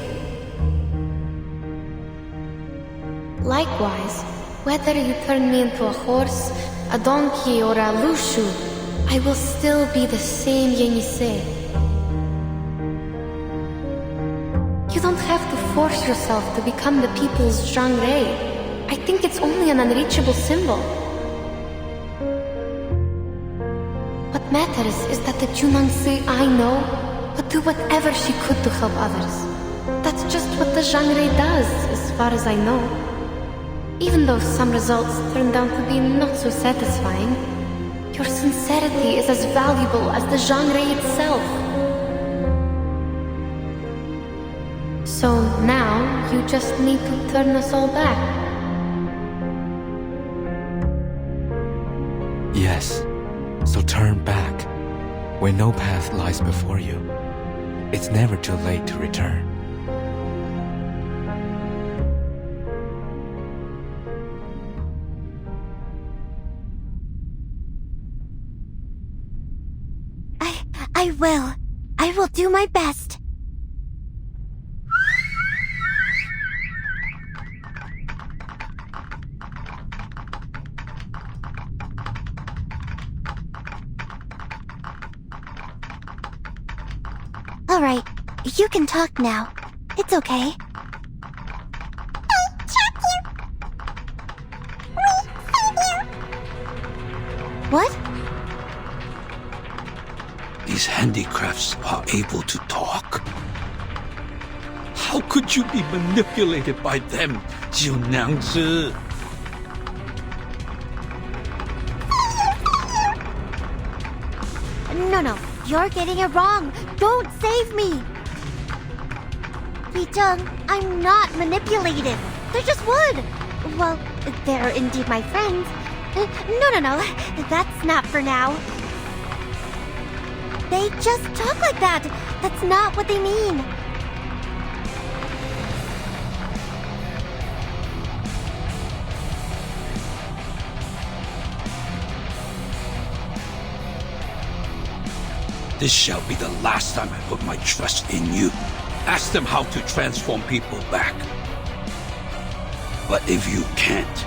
Likewise, whether you turn me into a horse, a donkey, or a lushu, I will still be the same Yenisei. You don't have to force yourself to become the people's Zhangrei. I think it's only an unreachable symbol. What matters is that the Junangsi I know would do whatever she could to help others. That's just what the Zhangrei does, as far as I know. Even though some results turned out to be not so satisfying, your sincerity is as valuable as the Zhangrei itself. So now, you just need to turn us all back. Yes, so turn back. When no path lies before you, it's never too late to return. I will. I will do my best. All right, you can talk now. It's okay. What? These handicrafts are able to talk? How could you be manipulated by them, Jiu Niangzi? No, you're getting it wrong. Don't save me. Yi-Zheng, I'm not manipulated. They're just wood. Well, they're indeed my friends. No. That's not for now. They just talk like that. That's not what they mean. This shall be the last time I put my trust in you. Ask them how to transform people back. But if you can't,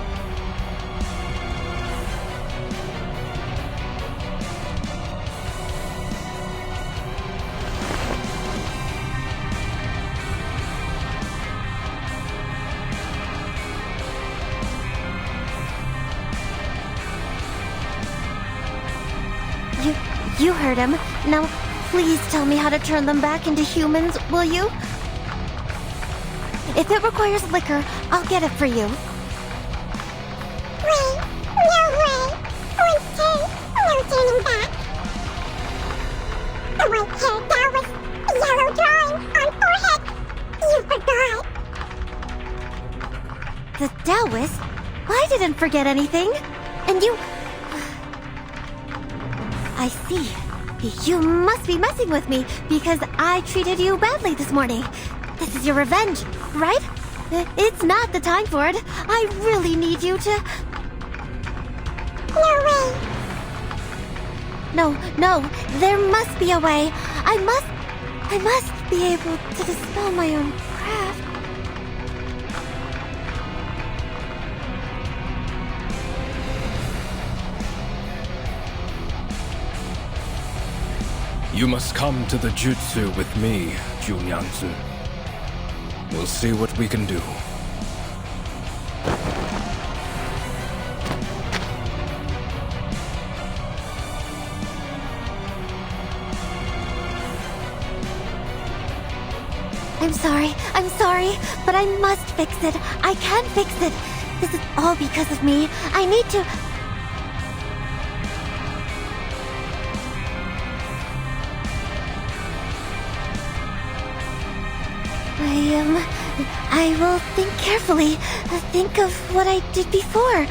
You heard him. Now, please tell me how to turn them back into humans, will you? If it requires liquor, I'll get it for you. Wait, no way. Winston, no turning back. The white hair, that was a yellow drawing on forehead. You forgot. The Taoist? I didn't forget anything. And you... I see. You must be messing with me because I treated you badly this morning. This is your revenge, right? It's not the time for it. I really need you to... No way. No, there must be a way. I must be able to dispel my own craft. You must come to the jutsu with me, Jiu Niangzi. We'll see what we can do. I'm sorry, but I must fix it. I can fix it. This is all because of me. I need to... I will think carefully. Think of what I did before.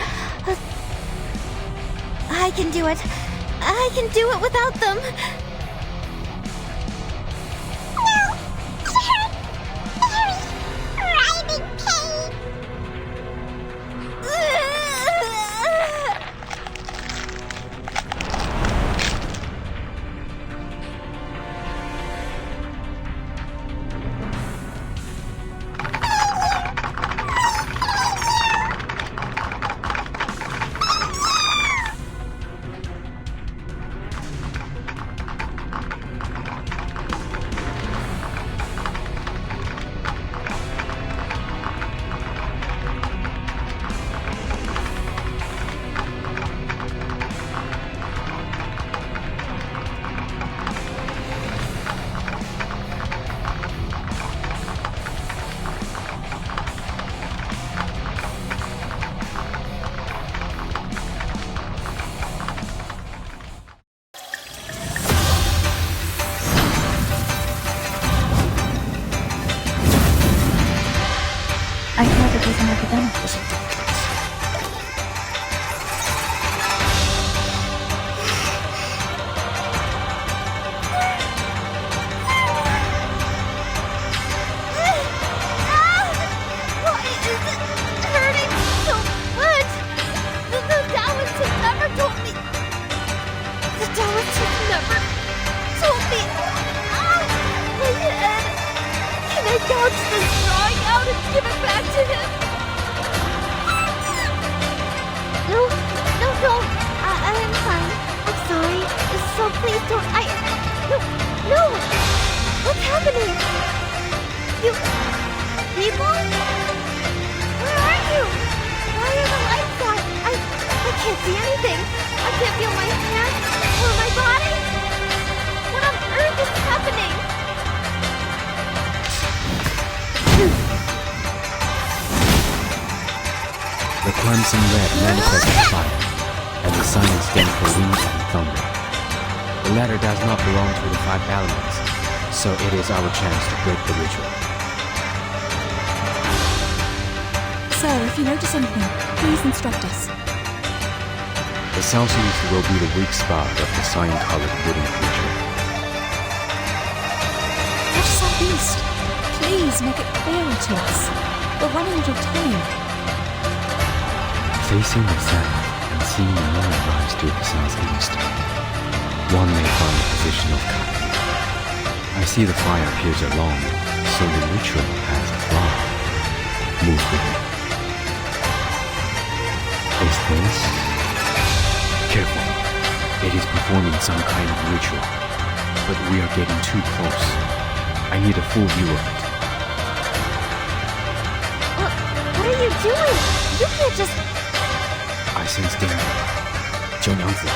I can do it. I can do it without them. gouge this drawing out and give it back to him? No, don't. I'm fine. I'm sorry. So please don't. No! What's happening? People? Where are you? Why are the lights on? I can't see anything. I can't feel my hands or my body. What on earth is happening? The crimson red manifests fire, and the signs stand for wind and thunder. The latter does not belong to the 5 elements, so it is our chance to break the ritual. Sir, if you notice anything, please instruct us. The southeast will be the weak spot of the cyan-colored wooden creature. Watch southeast. Please make it clearer to us. We're running out of time. Facing the south and seeing the moon rise to the southeast, one may find the position of Kaki. I see the fire appears along, so the ritual has a flaw. Move with me. Is this? Careful. It is performing some kind of ritual, but we are getting too close. I need a full view of it. What are you doing? You can't just... I sense danger. Jiao Nyangzi,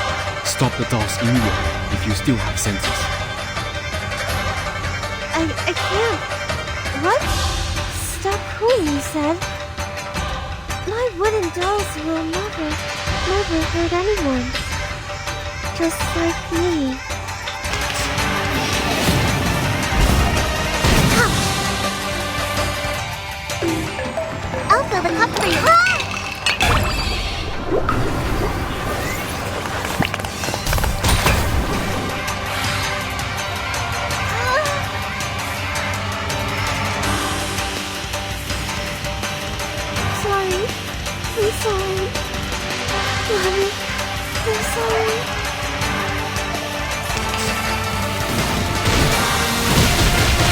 stop the dolls immediately if you still have senses. I can't. What? Stop who, you said? My wooden dolls will never hurt anyone. Just like me. I'll fill the cup for you. I'm sorry. Mommy, I'm sorry.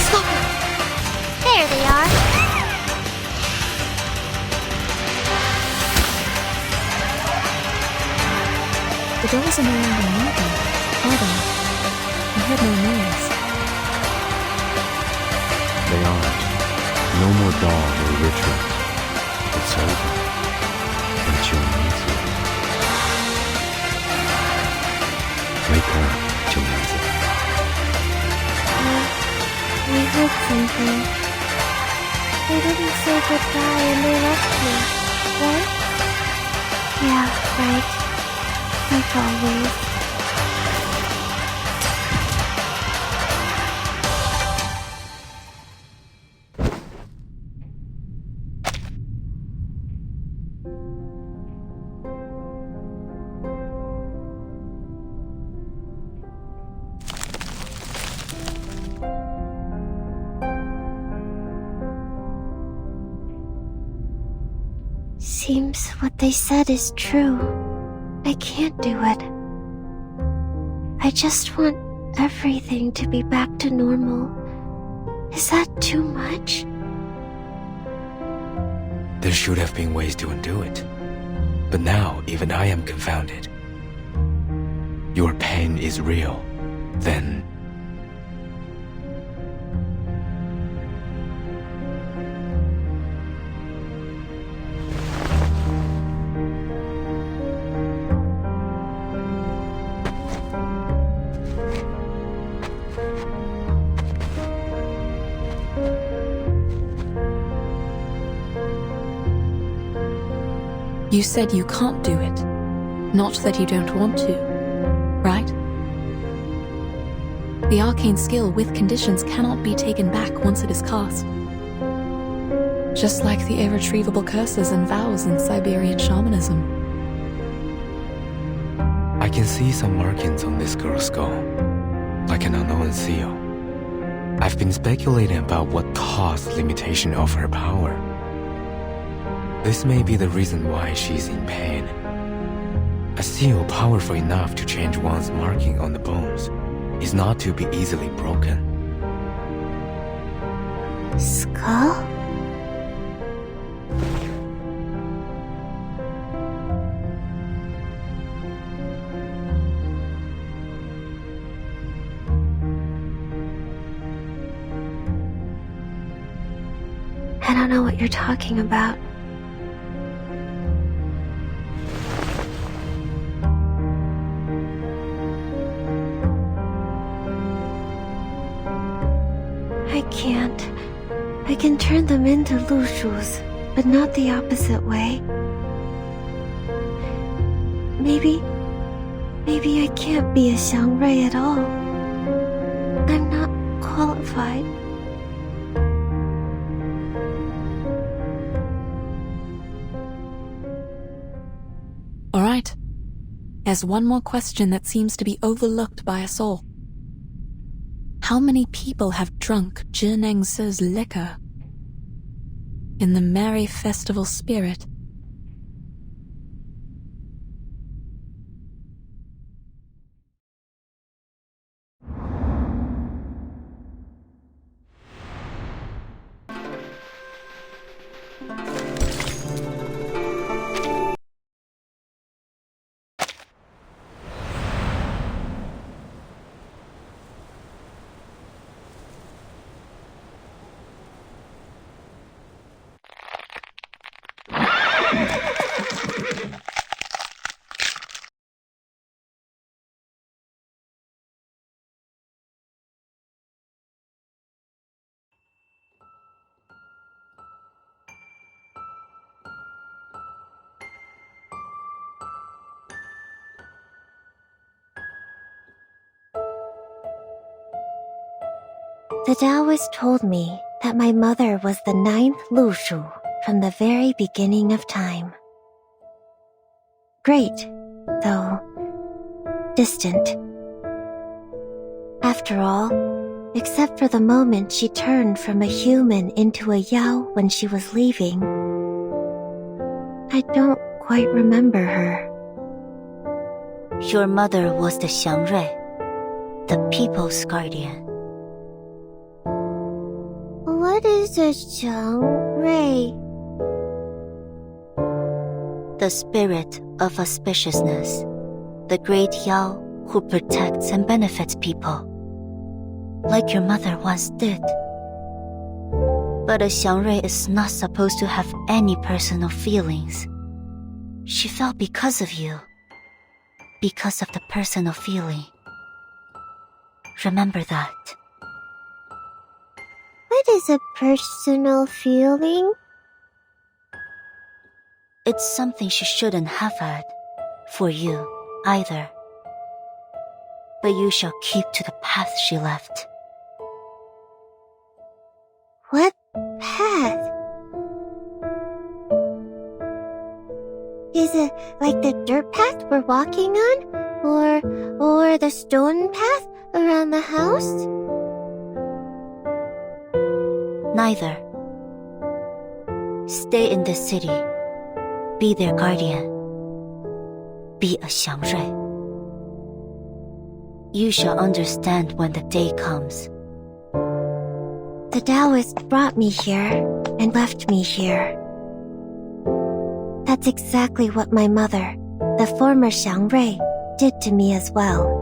Stop it! There they are. The dolls are no longer moving, are they? I heard no noise. They aren't. No more dolls or rituals. It's over. But you'll need to. Wake up, Jiao. We heard something. They didn't say goodbye and they left me, right? Yeah, right. Like always. Seems what they said is true. I can't do it. I just want everything to be back to normal. Is that too much? There should have been ways to undo it. But now, even I am confounded. Your pain is real. Then... You said you can't do it. Not that you don't want to, right? The arcane skill with conditions cannot be taken back once it is cast. Just like the irretrievable curses and vows in Siberian shamanism. I can see some markings on this girl's skull, like an unknown seal. I've been speculating about what caused limitation of her power. This may be the reason why she's in pain. A seal powerful enough to change one's marking on the bones is not to be easily broken. Skull? I don't know what you're talking about. I can't. I can turn them into Lushus, but not the opposite way. Maybe I can't be a Xiangrui at all. I'm not qualified. All right. There's one more question that seems to be overlooked by us all. How many people have drunk Zhinengsi's liquor? In the merry festival spirit, The Taoist told me that my mother was the 9th Lushu from the very beginning of time. Great, though distant. After all, except for the moment she turned from a human into a Yao when she was leaving, I don't quite remember her. Your mother was the Xiangrui, the people's guardian. What is a Xiangrui? The spirit of auspiciousness, the great Yao who protects and benefits people, like your mother once did. But a Xiangrui is not supposed to have any personal feelings. She fell because of you, because of the personal feeling. Remember that. What is a personal feeling? It's something she shouldn't have had, for you, either. But you shall keep to the path she left. What path? Is it like the dirt path we're walking on? Or the stone path around the house? Neither. Stay in the city. Be their guardian. Be a Xiangrui. You shall understand when the day comes. The Taoist brought me here and left me here. That's exactly what my mother, the former Xiangrui, did to me as well.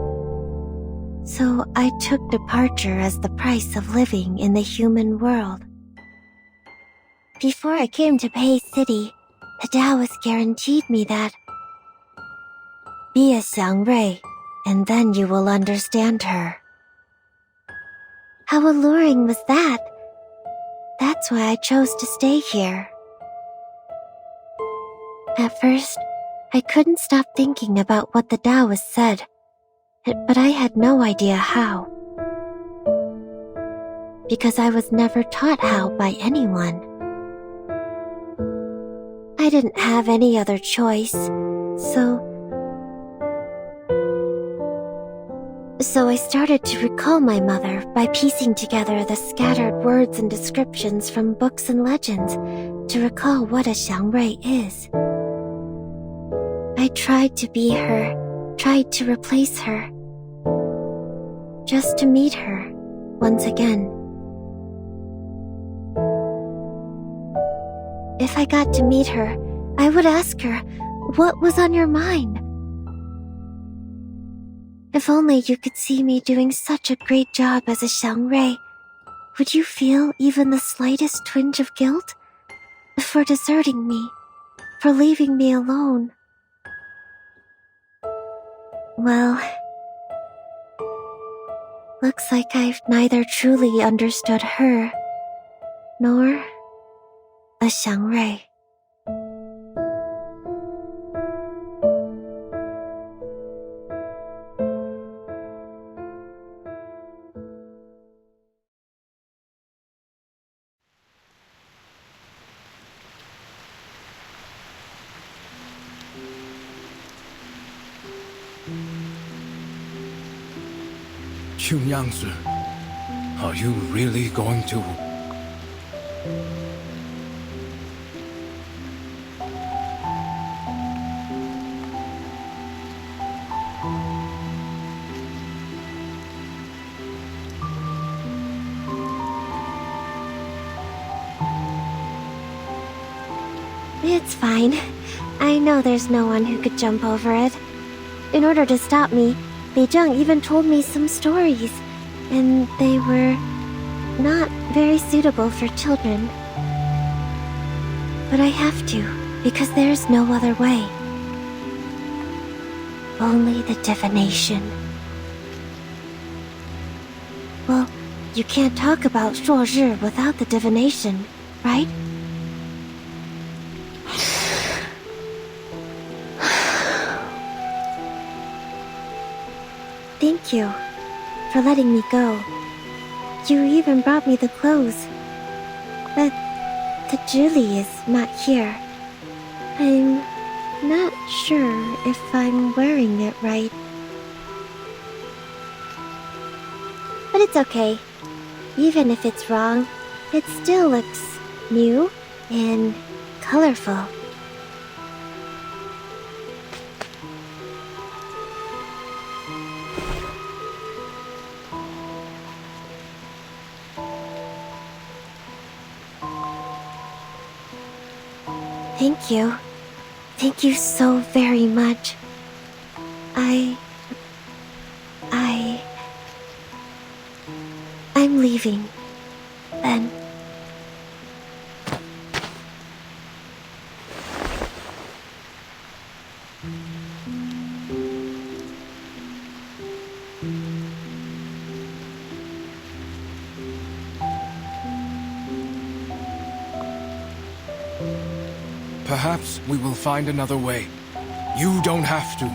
So I took departure as the price of living in the human world. Before I came to Pei City, the Taoist guaranteed me that be a Xiangrui, and then you will understand her. How alluring was that? That's why I chose to stay here. At first, I couldn't stop thinking about what the Taoist said, but I had no idea how. Because I was never taught how by anyone. I didn't have any other choice, so I started to recall my mother by piecing together the scattered words and descriptions from books and legends to recall what a Xiangrui is. I tried to be her, tried to replace her, just to meet her once again. if I got to meet her, I would ask her, what was on your mind? If only you could see me doing such a great job as a Shuori, would you feel even the slightest twinge of guilt? For deserting me, for leaving me alone? Well, looks like I've neither truly understood her, nor a Shuori. Yangzi, are you really going to... It's fine. I know there's no one who could jump over it. In order to stop me, Beijing even told me some stories, and they were not very suitable for children. But I have to, because there's no other way. Only the divination. Well, you can't talk about Shuori without the divination, right? Thank you for letting me go. You even brought me the clothes. But the Julie is not here. I'm not sure if I'm wearing it right. But it's okay. Even if it's wrong, it still looks new and colorful. Thank you. Thank you so very much. I'm leaving, then. Perhaps we will find another way. You don't have to.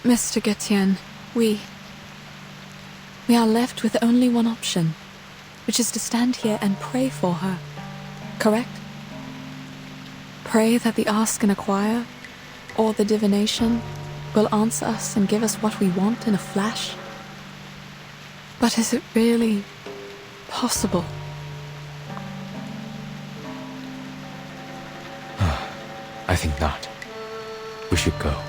Mr. Getian, we are left with only one option, which is to stand here and pray for her, correct? Pray that the Ask and Acquire, or the divination, will answer us and give us what we want in a flash. But is it really possible? I think not. We should go.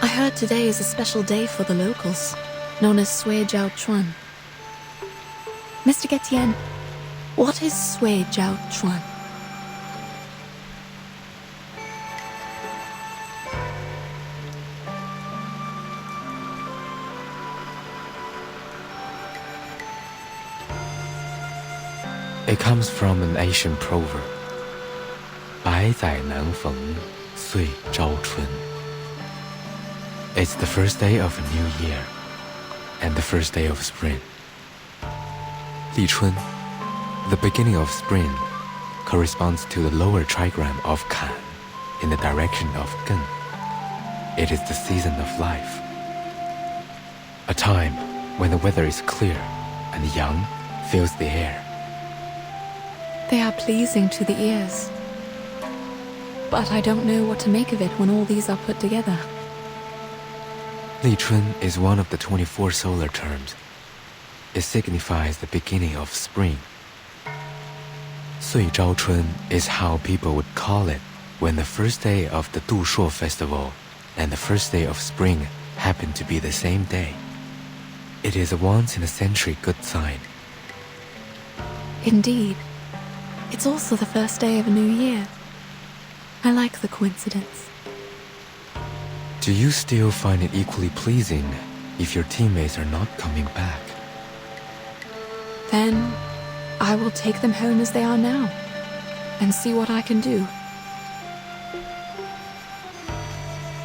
I heard today is a special day for the locals, known as Sui Jiao Chuan. Mr. Getien, what is Sui Jiao Chuan? It comes from an Asian proverb. 百载难逢，岁朝春. It's the first day of a new year, and the first day of spring. 立春, the beginning of spring, corresponds to the lower trigram of Kan, in the direction of Gen. It is the season of life. A time when the weather is clear and young fills the air. They are pleasing to the ears. But I don't know what to make of it when all these are put together. 立春 is one of the 24 solar terms. It signifies the beginning of spring. 岁朝春 is how people would call it when the first day of the Du Shuo festival and the first day of spring happen to be the same day. It is a once-in-a-century good sign. Indeed. It's also the first day of a new year. I like the coincidence. Do you still find it equally pleasing if your teammates are not coming back? Then I will take them home as they are now and see what I can do.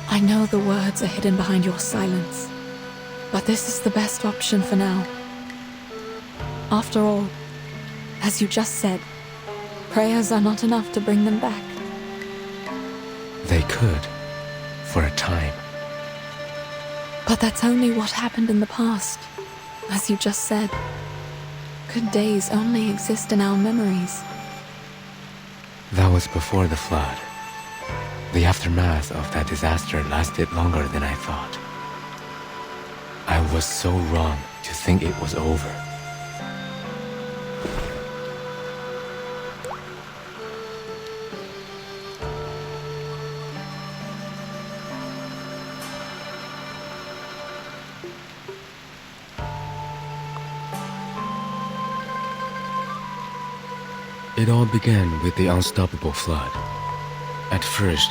I know the words are hidden behind your silence, but this is the best option for now. After all, as you just said, prayers are not enough to bring them back. They could, for a time. But that's only what happened in the past. As you just said, good days only exist in our memories. That was before the flood. The aftermath of that disaster lasted longer than I thought. I was so wrong to think it was over. It all began with the unstoppable flood. At first,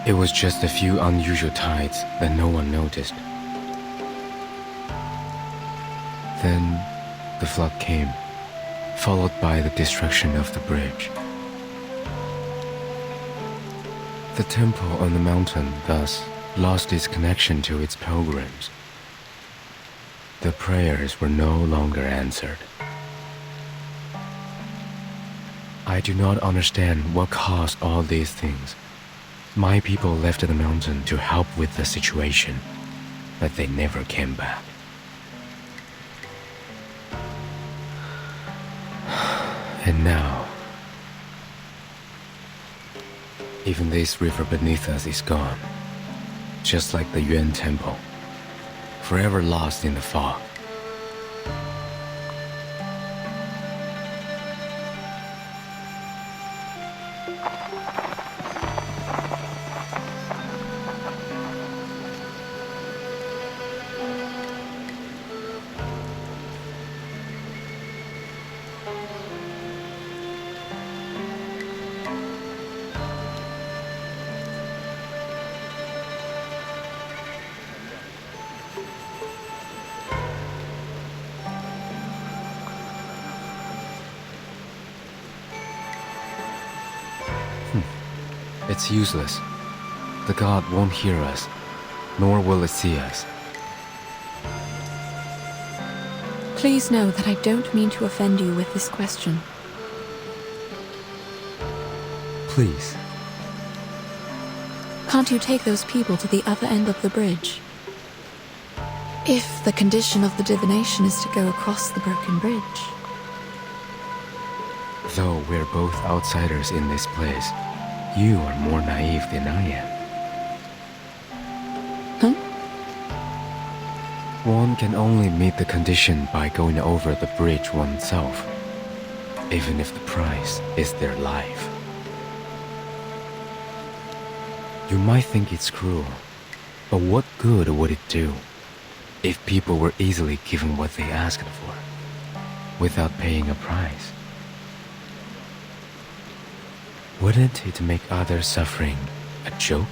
it was just a few unusual tides that no one noticed. Then, the flood came, followed by the destruction of the bridge. The temple on the mountain thus lost its connection to its pilgrims. The prayers were no longer answered. I do not understand what caused all these things. My people left the mountain to help with the situation, but they never came back. And now, even this river beneath us is gone, just like the Yuan Temple, forever lost in the fog. It's useless. The god won't hear us, nor will it see us. Please know that I don't mean to offend you with this question. Please. Can't you take those people to the other end of the bridge? If the condition of the divination is to go across the broken bridge. Though we're both outsiders in this place, you are more naive than I am. Huh? One can only meet the condition by going over the bridge oneself, even if the price is their life. You might think it's cruel, But what good would it do if people were easily given what they asked for, without paying a price? Wouldn't it make other suffering a joke?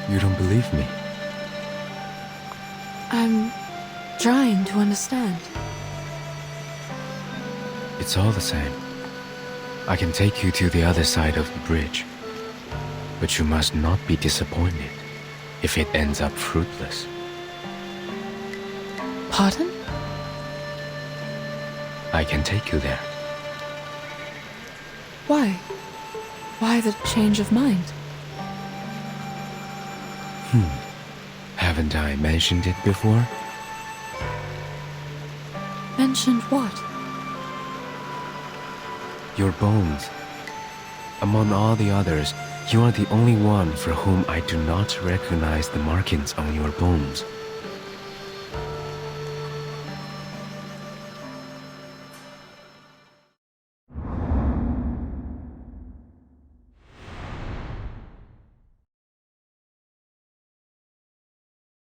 You don't believe me? I'm trying to understand. It's all the same. I can take you to the other side of the bridge. But you must not be disappointed if it ends up fruitless. Pardon? I can take you there. Why? Why the change of mind? Haven't I mentioned it before? Mentioned what? Your bones. Among all the others, you are the only one for whom I do not recognize the markings on your bones.